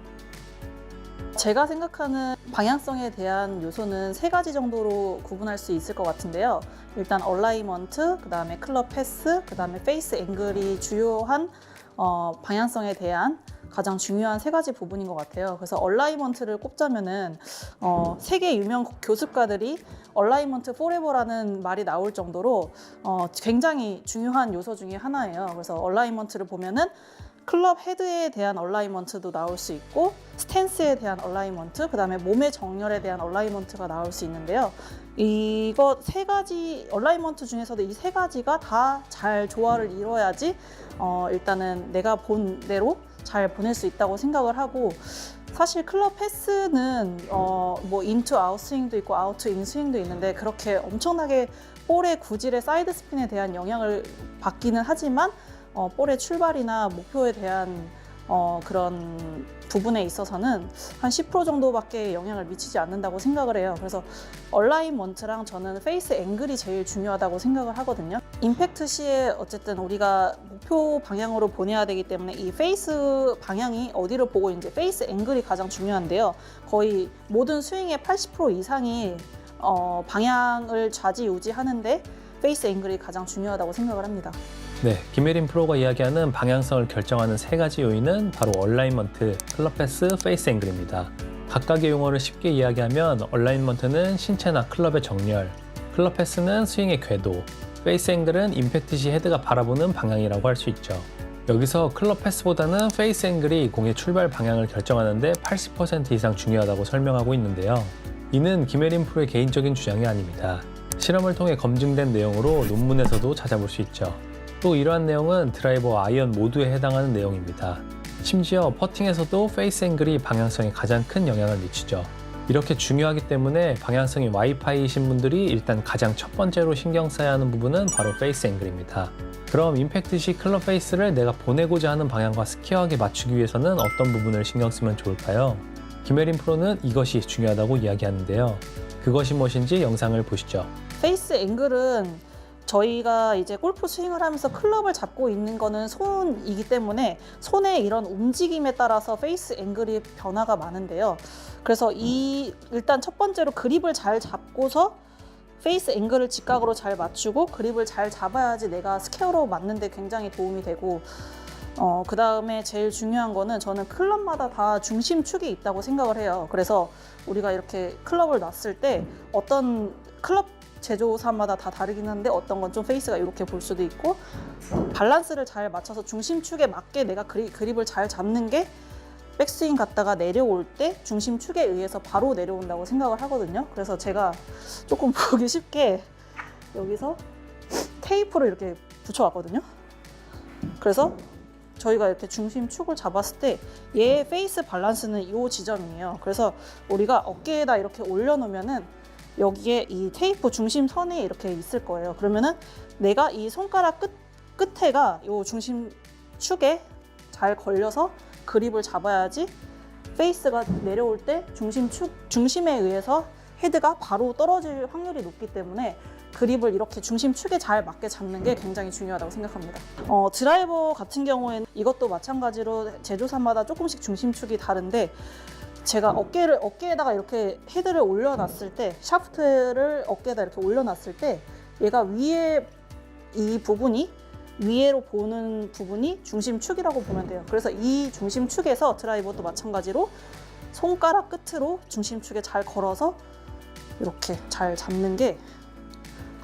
제가 생각하는 방향성에 대한 요소는 세 가지 정도로 구분할 수 있을 것 같은데요. 일단 얼라이먼트, 그 다음에 클럽 패스, 그 다음에 페이스 앵글이 주요한 방향성에 대한 가장 중요한 세 가지 부분인 것 같아요. 그래서 얼라이먼트를 꼽자면은 세계 유명 교습가들이 얼라이먼트 포레버라는 말이 나올 정도로 굉장히 중요한 요소 중에 하나예요. 그래서 얼라이먼트를 보면은 클럽 헤드에 대한 얼라이먼트도 나올 수 있고 스탠스에 대한 얼라이먼트, 그 다음에 몸의 정렬에 대한 얼라이먼트가 나올 수 있는데요. 이거 세 가지 얼라이먼트 중에서도 이 세 가지가 다 잘 조화를 이뤄야지 일단은 내가 본 대로 잘 보낼 수 있다고 생각을 하고, 사실 클럽 패스는 뭐 인투 아웃 스윙도 있고 아웃 투 인 스윙도 있는데 그렇게 엄청나게 볼의 구질의 사이드 스핀에 대한 영향을 받기는 하지만 볼의 출발이나 목표에 대한 그런 부분에 있어서는 한 10% 정도밖에 영향을 미치지 않는다고 생각을 해요. 그래서 얼라인먼트랑 저는 페이스 앵글이 제일 중요하다고 생각을 하거든요. 임팩트 시에 어쨌든 우리가 목표 방향으로 보내야 되기 때문에 이 페이스 방향이 어디를 보고 이제 페이스 앵글이 가장 중요한데요. 거의 모든 스윙의 80% 이상이 방향을 좌지우지하는데 페이스 앵글이 가장 중요하다고 생각을 합니다. 네, 김혜린 프로가 이야기하는 방향성을 결정하는 세 가지 요인은 바로 얼라인먼트, 클럽 패스, 페이스 앵글입니다. 각각의 용어를 쉽게 이야기하면 얼라인먼트는 신체나 클럽의 정렬, 클럽 패스는 스윙의 궤도, 페이스 앵글은 임팩트 시 헤드가 바라보는 방향이라고 할 수 있죠. 여기서 클럽 패스보다는 페이스 앵글이 공의 출발 방향을 결정하는데 80% 이상 중요하다고 설명하고 있는데요. 이는 김혜린 프로의 개인적인 주장이 아닙니다. 실험을 통해 검증된 내용으로 논문에서도 찾아볼 수 있죠. 또 이러한 내용은 드라이버와 아이언 모두에 해당하는 내용입니다. 심지어 퍼팅에서도 페이스 앵글이 방향성에 가장 큰 영향을 미치죠. 이렇게 중요하기 때문에 방향성이 와이파이이신 분들이 일단 가장 첫 번째로 신경 써야 하는 부분은 바로 페이스 앵글입니다. 그럼 임팩트 시 클럽 페이스를 내가 보내고자 하는 방향과 스퀘어하게 맞추기 위해서는 어떤 부분을 신경 쓰면 좋을까요? 김혜린 프로는 이것이 중요하다고 이야기하는데요. 그것이 무엇인지 영상을 보시죠. 페이스 앵글은 저희가 이제 골프 스윙을 하면서 클럽을 잡고 있는 거는 손이기 때문에 손의 이런 움직임에 따라서 페이스 앵글이 변화가 많은데요. 그래서 일단 첫 번째로 그립을 잘 잡고서 페이스 앵글을 직각으로 잘 맞추고 그립을 잘 잡아야지 내가 스퀘어로 맞는데 굉장히 도움이 되고 그 다음에 제일 중요한 거는 저는 클럽마다 다 중심축이 있다고 생각을 해요. 그래서 우리가 이렇게 클럽을 놨을 때 어떤 클럽 제조사마다 다 다르긴 한데 어떤 건 좀 페이스가 이렇게 볼 수도 있고 밸런스를 잘 맞춰서 중심축에 맞게 내가 그립을 잘 잡는 게 백스윙 갔다가 내려올 때 중심축에 의해서 바로 내려온다고 생각을 하거든요. 그래서 제가 조금 보기 쉽게 여기서 테이프를 이렇게 붙여왔거든요. 그래서 저희가 이렇게 중심축을 잡았을 때 얘의 페이스 밸런스는 이 지점이에요. 그래서 우리가 어깨에다 이렇게 올려놓으면은 여기에 이 테이프 중심선이 이렇게 있을 거예요. 그러면은 내가 이 손가락 끝에가 이 중심축에 잘 걸려서 그립을 잡아야지 페이스가 내려올 때 중심에 의해서 헤드가 바로 떨어질 확률이 높기 때문에 그립을 이렇게 중심축에 잘 맞게 잡는 게 굉장히 중요하다고 생각합니다. 드라이버 같은 경우에는 이것도 마찬가지로 제조사마다 조금씩 중심축이 다른데 제가 어깨에다가 이렇게 헤드를 올려놨을 때 샤프트를 어깨에다 이렇게 올려놨을 때 얘가 위에 이 부분이 위에로 보는 부분이 중심축이라고 보면 돼요. 그래서 이 중심축에서 드라이버도 마찬가지로 손가락 끝으로 중심축에 잘 걸어서 이렇게 잘 잡는 게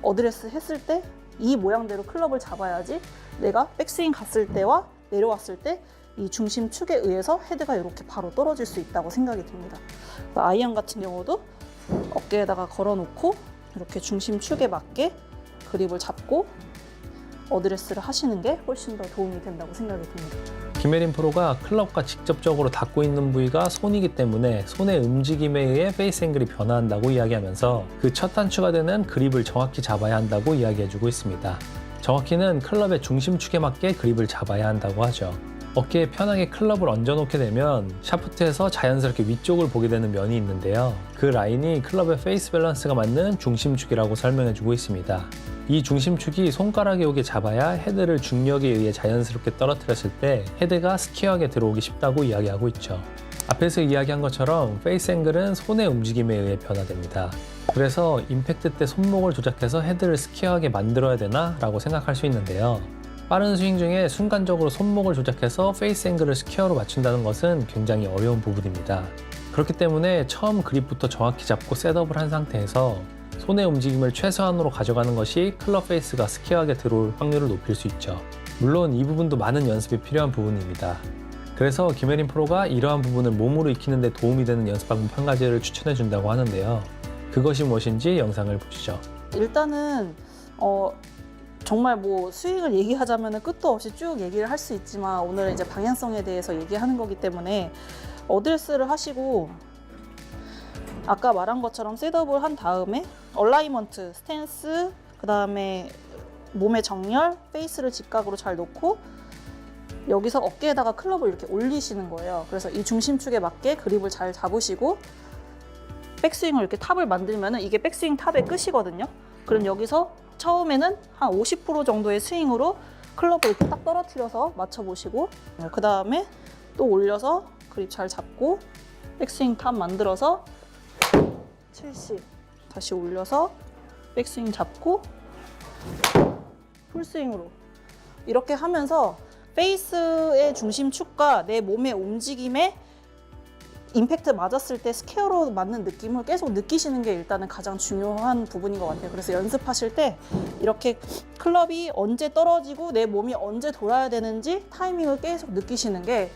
어드레스 했을 때 이 모양대로 클럽을 잡아야지 내가 백스윙 갔을 때와 내려왔을 때 이 중심축에 의해서 헤드가 이렇게 바로 떨어질 수 있다고 생각이 듭니다. 아이언 같은 경우도 어깨에다가 걸어놓고 이렇게 중심축에 맞게 그립을 잡고 어드레스를 하시는 게 훨씬 더 도움이 된다고 생각이 듭니다. 김혜린 프로가 클럽과 직접적으로 닿고 있는 부위가 손이기 때문에 손의 움직임에 의해 페이스 앵글이 변화한다고 이야기하면서 그 첫 단추가 되는 그립을 정확히 잡아야 한다고 이야기해주고 있습니다. 정확히는 클럽의 중심축에 맞게 그립을 잡아야 한다고 하죠. 어깨에 편하게 클럽을 얹어놓게 되면 샤프트에서 자연스럽게 위쪽을 보게 되는 면이 있는데요. 그 라인이 클럽의 페이스 밸런스가 맞는 중심축이라고 설명해주고 있습니다. 이 중심축이 손가락에 오게 잡아야 헤드를 중력에 의해 자연스럽게 떨어뜨렸을 때 헤드가 스퀘어하게 들어오기 쉽다고 이야기하고 있죠. 앞에서 이야기한 것처럼 페이스 앵글은 손의 움직임에 의해 변화됩니다. 그래서 임팩트 때 손목을 조작해서 헤드를 스퀘어하게 만들어야 되나? 라고 생각할 수 있는데요. 빠른 스윙 중에 순간적으로 손목을 조작해서 페이스 앵글을 스퀘어로 맞춘다는 것은 굉장히 어려운 부분입니다. 그렇기 때문에 처음 그립부터 정확히 잡고 셋업을 한 상태에서 손의 움직임을 최소한으로 가져가는 것이 클럽 페이스가 스퀘어하게 들어올 확률을 높일 수 있죠. 물론 이 부분도 많은 연습이 필요한 부분입니다. 그래서 김혜린 프로가 이러한 부분을 몸으로 익히는 데 도움이 되는 연습 방법 한 가지를 추천해 준다고 하는데요. 그것이 무엇인지 영상을 보시죠. 일단은 정말 뭐 스윙을 얘기하자면 끝도 없이 쭉 얘기를 할 수 있지만 오늘은 이제 방향성에 대해서 얘기하는 거기 때문에 어드레스를 하시고 아까 말한 것처럼 셋업을 한 다음에 얼라이먼트, 스탠스, 그 다음에 몸의 정렬, 페이스를 직각으로 잘 놓고 여기서 어깨에다가 클럽을 이렇게 올리시는 거예요. 그래서 이 중심축에 맞게 그립을 잘 잡으시고 백스윙을 이렇게 탑을 만들면은 이게 백스윙 탑의 끝이거든요. 그럼 여기서 처음에는 한 50% 정도의 스윙으로 클럽을 이렇게 딱 떨어뜨려서 맞춰보시고 그 다음에 또 올려서 그립 잘 잡고 백스윙 탑 만들어서 70 다시 올려서 백스윙 잡고 풀스윙으로 이렇게 하면서 페이스의 중심축과 내 몸의 움직임에 임팩트 맞았을 때 스퀘어로 맞는 느낌을 계속 느끼시는 게 일단은 가장 중요한 부분인 것 같아요. 그래서 연습하실 때 이렇게 클럽이 언제 떨어지고 내 몸이 언제 돌아야 되는지 타이밍을 계속 느끼시는 게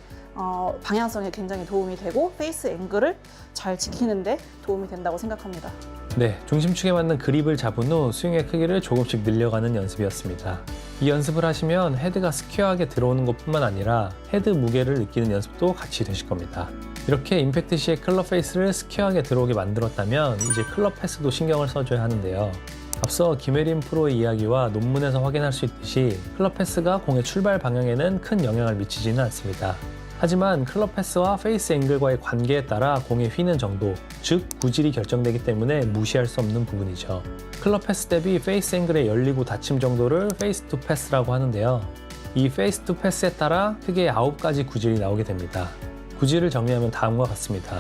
방향성에 굉장히 도움이 되고 페이스 앵글을 잘 지키는 데 도움이 된다고 생각합니다. 네, 중심축에 맞는 그립을 잡은 후 스윙의 크기를 조금씩 늘려가는 연습이었습니다. 이 연습을 하시면 헤드가 스퀘어하게 들어오는 것뿐만 아니라 헤드 무게를 느끼는 연습도 같이 되실 겁니다. 이렇게 임팩트 시에 클럽 페이스를 스퀘어하게 들어오게 만들었다면 이제 클럽 패스도 신경을 써줘야 하는데요. 앞서 김혜린 프로의 이야기와 논문에서 확인할 수 있듯이 클럽 패스가 공의 출발 방향에는 큰 영향을 미치지는 않습니다. 하지만 클럽 패스와 페이스 앵글과의 관계에 따라 공의 휘는 정도, 즉 구질이 결정되기 때문에 무시할 수 없는 부분이죠. 클럽 패스 대비 페이스 앵글의 열리고 닫힘 정도를 페이스 투 패스라고 하는데요. 이 페이스 투 패스에 따라 크게 9가지 구질이 나오게 됩니다. 구질을 정리하면 다음과 같습니다.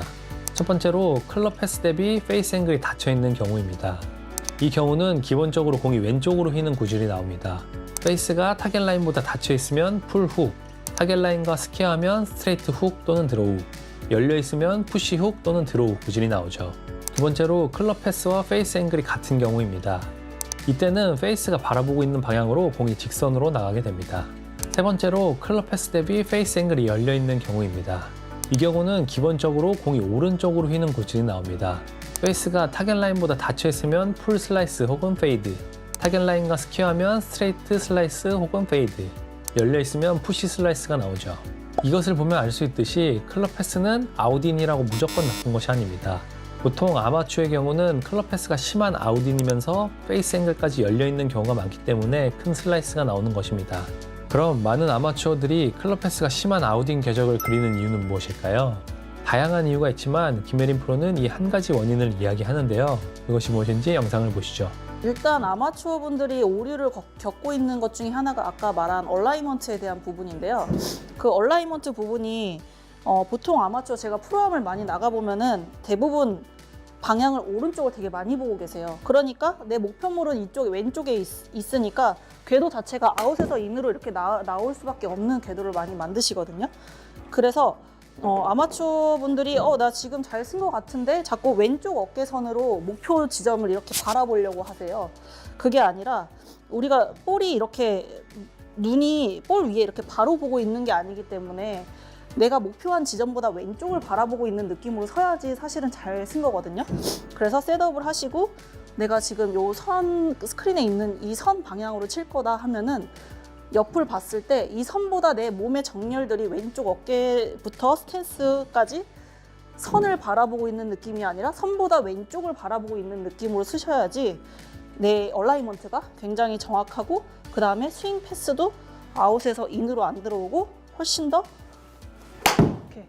첫 번째로 클럽 패스 대비 페이스 앵글이 닫혀 있는 경우입니다. 이 경우는 기본적으로 공이 왼쪽으로 휘는 구질이 나옵니다. 페이스가 타겟 라인보다 닫혀 있으면 풀 훅, 타겟 라인과 스퀘어하면 스트레이트 훅 또는 드로우, 열려 있으면 푸시 훅 또는 드로우 구질이 나오죠. 두 번째로 클럽 패스와 페이스 앵글이 같은 경우입니다. 이때는 페이스가 바라보고 있는 방향으로 공이 직선으로 나가게 됩니다. 세 번째로 클럽 패스 대비 페이스 앵글이 열려 있는 경우입니다. 이 경우는 기본적으로 공이 오른쪽으로 휘는 구질이 나옵니다. 페이스가 타겟 라인보다 닫혀 있으면 풀 슬라이스 혹은 페이드, 타겟 라인과 스퀘어하면 스트레이트 슬라이스 혹은 페이드, 열려 있으면 푸시 슬라이스가 나오죠. 이것을 보면 알 수 있듯이 클럽 패스는 아웃인이라고 무조건 나쁜 것이 아닙니다. 보통 아마추어의 경우는 클럽 패스가 심한 아웃인이면서 페이스 앵글까지 열려 있는 경우가 많기 때문에 큰 슬라이스가 나오는 것입니다. 그럼 많은 아마추어들이 클럽 패스가 심한 아웃인 궤적을 그리는 이유는 무엇일까요? 다양한 이유가 있지만 김혜린 프로는 이 한 가지 원인을 이야기하는데요. 그것이 무엇인지 영상을 보시죠. 일단 아마추어 분들이 오류를 겪고 있는 것 중에 하나가 아까 말한 얼라이먼트에 대한 부분인데요. 그 얼라이먼트 부분이 보통 아마추어 제가 프로암을 많이 나가보면은 대부분 방향을 오른쪽을 되게 많이 보고 계세요. 그러니까 내 목표물은 이쪽에 왼쪽에 있으니까 궤도 자체가 아웃에서 인으로 이렇게 나올 수밖에 없는 궤도를 많이 만드시거든요. 그래서 아마추어 분들이 나 지금 잘 쓴 것 같은데 자꾸 왼쪽 어깨선으로 목표 지점을 이렇게 바라보려고 하세요. 그게 아니라 우리가 볼이 이렇게 눈이 볼 위에 이렇게 바로 보고 있는 게 아니기 때문에 내가 목표한 지점보다 왼쪽을 바라보고 있는 느낌으로 서야지 사실은 잘 쓴 거거든요. 그래서 셋업을 하시고 내가 지금 요 선 스크린에 있는 이 선 방향으로 칠 거다 하면은 옆을 봤을 때 이 선보다 내 몸의 정렬들이 왼쪽 어깨부터 스탠스까지 선을 바라보고 있는 느낌이 아니라 선보다 왼쪽을 바라보고 있는 느낌으로 쓰셔야지 내 얼라이먼트가 굉장히 정확하고 그 다음에 스윙 패스도 아웃에서 인으로 안 들어오고 훨씬 더 이렇게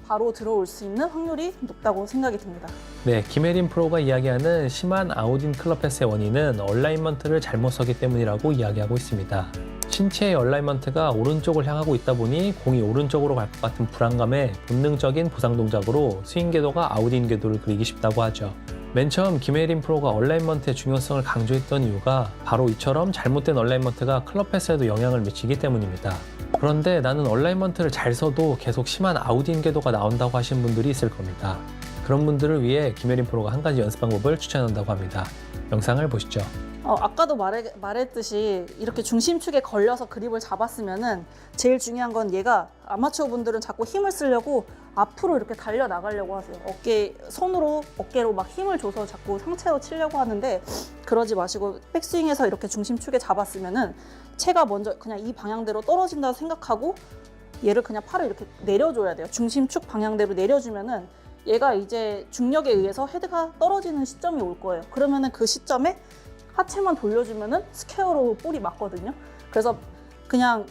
바로 들어올 수 있는 확률이 높다고 생각이 듭니다. 네, 김혜린 프로가 이야기하는 심한 아웃인 클럽 패스의 원인은 얼라이먼트를 잘못 서기 때문이라고 이야기하고 있습니다. 신체의 얼라이먼트가 오른쪽을 향하고 있다 보니 공이 오른쪽으로 갈 것 같은 불안감에 본능적인 보상 동작으로 스윙 궤도가 아웃인 궤도를 그리기 쉽다고 하죠. 맨 처음 김혜린 프로가 얼라이먼트의 중요성을 강조했던 이유가 바로 이처럼 잘못된 얼라이먼트가 클럽 패스에도 영향을 미치기 때문입니다. 그런데 나는 얼라이먼트를 잘 써도 계속 심한 아웃인 궤도가 나온다고 하시는 분들이 있을 겁니다. 그런 분들을 위해 김혜린 프로가 한 가지 연습 방법을 추천한다고 합니다. 영상을 보시죠. 아까도 말했듯이 이렇게 중심축에 걸려서 그립을 잡았으면은 제일 중요한 건 얘가 아마추어 분들은 자꾸 힘을 쓰려고 앞으로 이렇게 달려 나가려고 하세요. 어깨로 막 힘을 줘서 자꾸 상체로 치려고 하는데 그러지 마시고 백스윙에서 이렇게 중심축에 잡았으면은 채가 먼저 그냥 이 방향대로 떨어진다 생각하고 얘를 그냥 팔을 이렇게 내려줘야 돼요. 중심축 방향대로 내려주면은 얘가 이제 중력에 의해서 헤드가 떨어지는 시점이 올 거예요. 그러면은 그 시점에 하체만 돌려주면은 스퀘어로 볼이 맞거든요. 그래서 그냥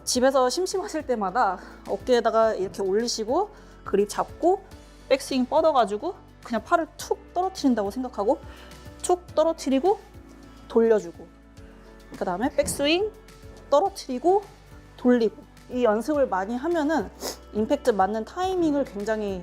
집에서 심심하실 때마다 어깨에다가 이렇게 올리시고 그립 잡고 백스윙 뻗어가지고 그냥 팔을 툭 떨어뜨린다고 생각하고 툭 떨어뜨리고 돌려주고 그 다음에 백스윙 떨어뜨리고 돌리고 이 연습을 많이 하면은 임팩트 맞는 타이밍을 굉장히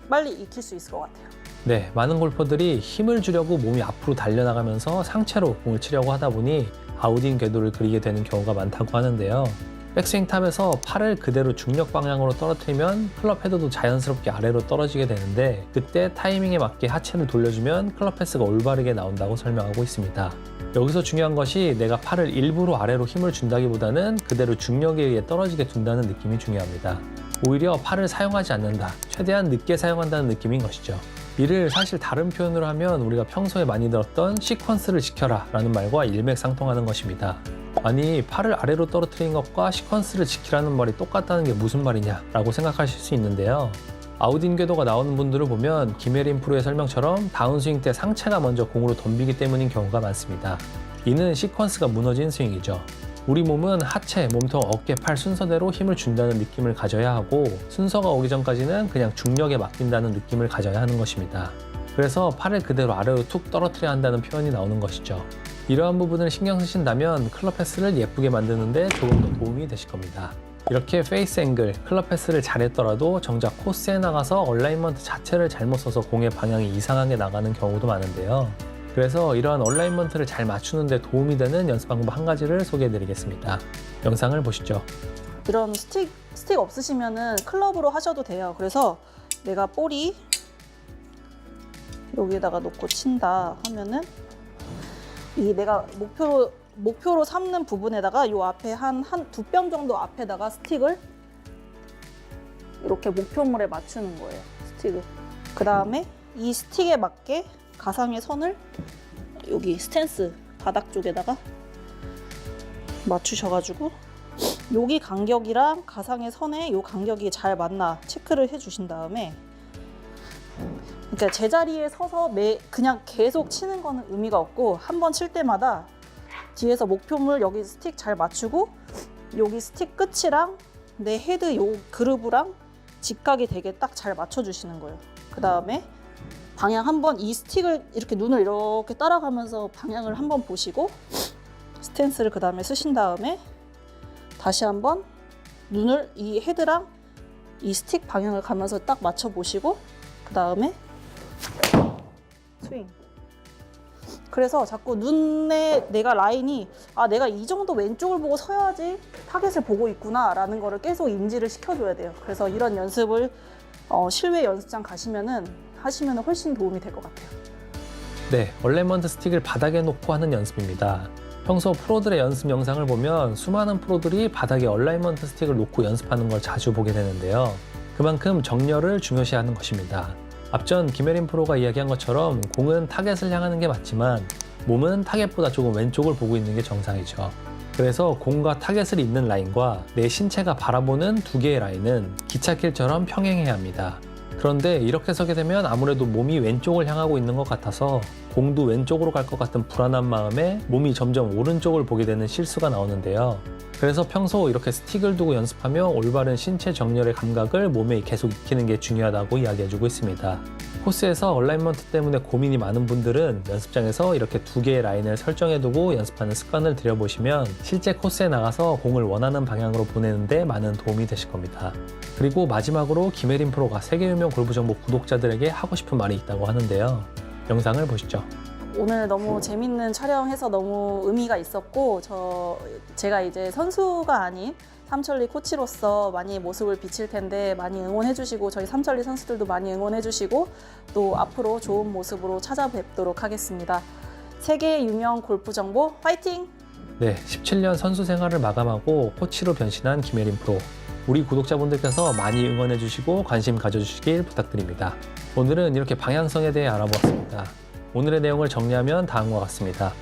빨리 익힐 수 있을 것 같아요. 네, 많은 골퍼들이 힘을 주려고 몸이 앞으로 달려나가면서 상체로 공을 치려고 하다 보니 아웃인 궤도를 그리게 되는 경우가 많다고 하는데요. 백스윙 탑에서 팔을 그대로 중력 방향으로 떨어뜨리면 클럽 헤드도 자연스럽게 아래로 떨어지게 되는데 그때 타이밍에 맞게 하체를 돌려주면 클럽 패스가 올바르게 나온다고 설명하고 있습니다. 여기서 중요한 것이 내가 팔을 일부러 아래로 힘을 준다기보다는 그대로 중력에 의해 떨어지게 둔다는 느낌이 중요합니다. 오히려 팔을 사용하지 않는다, 최대한 늦게 사용한다는 느낌인 것이죠. 이를 사실 다른 표현으로 하면 우리가 평소에 많이 들었던 시퀀스를 지켜라 라는 말과 일맥상통하는 것입니다. 아니, 팔을 아래로 떨어뜨리는 것과 시퀀스를 지키라는 말이 똑같다는 게 무슨 말이냐 라고 생각하실 수 있는데요. 아웃인 궤도가 나오는 분들을 보면 김혜린 프로의 설명처럼 다운스윙 때 상체가 먼저 공으로 덤비기 때문인 경우가 많습니다. 이는 시퀀스가 무너진 스윙이죠. 우리 몸은 하체, 몸통, 어깨, 팔 순서대로 힘을 준다는 느낌을 가져야 하고 순서가 오기 전까지는 그냥 중력에 맡긴다는 느낌을 가져야 하는 것입니다. 그래서 팔을 그대로 아래로 툭 떨어뜨려야 한다는 표현이 나오는 것이죠. 이러한 부분을 신경 쓰신다면 클럽 패스를 예쁘게 만드는데 조금 더 도움이 되실 겁니다. 이렇게 페이스 앵글, 클럽 패스를 잘했더라도 정작 코스에 나가서 얼라이먼트 자체를 잘못 써서 공의 방향이 이상하게 나가는 경우도 많은데요. 그래서 이러한 얼라이먼트를 잘 맞추는 데 도움이 되는 연습 방법 한 가지를 소개해 드리겠습니다. 영상을 보시죠. 이런 스틱 없으시면은 클럽으로 하셔도 돼요. 그래서 내가 볼이 여기에다가 놓고 친다 하면은 이 내가 목표로 삼는 부분에다가 요 앞에 한 두 뼘 정도 앞에다가 스틱을 이렇게 목표물에 맞추는 거예요. 스틱을. 그 다음에 이 스틱에 맞게 가상의 선을 여기 스탠스 바닥 쪽에다가 맞추셔가지고 여기 간격이랑 가상의 선에 요 간격이 잘 맞나 체크를 해주신 다음에 그러니까 제자리에 서서 그냥 계속 치는 거는 의미가 없고 한 번 칠 때마다 뒤에서 목표물 여기 스틱 잘 맞추고 여기 스틱 끝이랑 내 헤드 요 그루브랑 직각이 되게 딱 잘 맞춰주시는 거예요. 그 다음에 방향 한번 이 스틱을 이렇게 눈을 이렇게 따라가면서 방향을 한번 보시고 스탠스를 그 다음에 쓰신 다음에 다시 한번 눈을 이 헤드랑 이 스틱 방향을 가면서 딱 맞춰 보시고 그 다음에 스윙. 그래서 자꾸 눈에 내가 라인이 내가 이 정도 왼쪽을 보고 서야지 타겟을 보고 있구나 라는 거를 계속 인지를 시켜줘야 돼요. 그래서 이런 연습을 실외 연습장 하시면 훨씬 도움이 될 것 같아요. 네, 얼라이먼트 스틱을 바닥에 놓고 하는 연습입니다. 평소 프로들의 연습 영상을 보면 수많은 프로들이 바닥에 얼라이먼트 스틱을 놓고 연습하는 걸 자주 보게 되는데요. 그만큼 정렬을 중요시하는 것입니다. 앞전 김혜린 프로가 이야기한 것처럼 공은 타겟을 향하는 게 맞지만 몸은 타겟보다 조금 왼쪽을 보고 있는 게 정상이죠. 그래서 공과 타겟을 잇는 라인과 내 신체가 바라보는 두 개의 라인은 기찻길처럼 평행해야 합니다. 그런데 이렇게 서게 되면 아무래도 몸이 왼쪽을 향하고 있는 것 같아서 공도 왼쪽으로 갈 것 같은 불안한 마음에 몸이 점점 오른쪽을 보게 되는 실수가 나오는데요. 그래서 평소 이렇게 스틱을 두고 연습하며 올바른 신체 정렬의 감각을 몸에 계속 익히는 게 중요하다고 이야기해주고 있습니다. 코스에서 얼라이먼트 때문에 고민이 많은 분들은 연습장에서 이렇게 두 개의 라인을 설정해두고 연습하는 습관을 들여보시면 실제 코스에 나가서 공을 원하는 방향으로 보내는데 많은 도움이 되실 겁니다. 그리고 마지막으로 김혜린 프로가 세계 유명 골프 정보 구독자들에게 하고 싶은 말이 있다고 하는데요. 영상을 보시죠. 오늘 너무 재밌는 촬영해서 너무 의미가 있었고 제가 이제 선수가 아닌 삼천리 코치로서 많이 모습을 비칠 텐데 많이 응원해 주시고 저희 삼천리 선수들도 많이 응원해 주시고 또 앞으로 좋은 모습으로 찾아뵙도록 하겠습니다. 세계 유명 골프 정보 화이팅! 네, 17년 선수 생활을 마감하고 코치로 변신한 김혜린 프로. 우리 구독자분들께서 많이 응원해 주시고 관심 가져주시길 부탁드립니다. 오늘은 이렇게 방향성에 대해 알아보았습니다. 오늘의 내용을 정리하면 다음과 같습니다.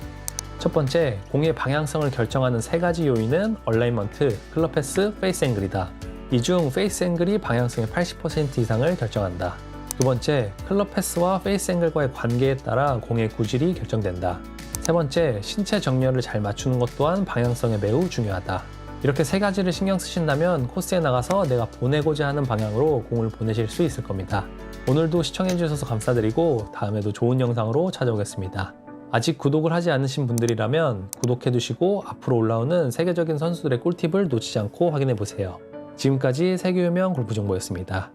첫 번째, 공의 방향성을 결정하는 세 가지 요인은 얼라이먼트, 클럽 패스, 페이스 앵글이다. 이 중 페이스 앵글이 방향성의 80% 이상을 결정한다. 두 번째, 클럽 패스와 페이스 앵글과의 관계에 따라 공의 구질이 결정된다. 세 번째, 신체 정렬을 잘 맞추는 것 또한 방향성에 매우 중요하다. 이렇게 세 가지를 신경 쓰신다면 코스에 나가서 내가 보내고자 하는 방향으로 공을 보내실 수 있을 겁니다. 오늘도 시청해주셔서 감사드리고 다음에도 좋은 영상으로 찾아오겠습니다. 아직 구독을 하지 않으신 분들이라면 구독해두시고 앞으로 올라오는 세계적인 선수들의 꿀팁을 놓치지 않고 확인해보세요. 지금까지 세계유명 골프정보였습니다.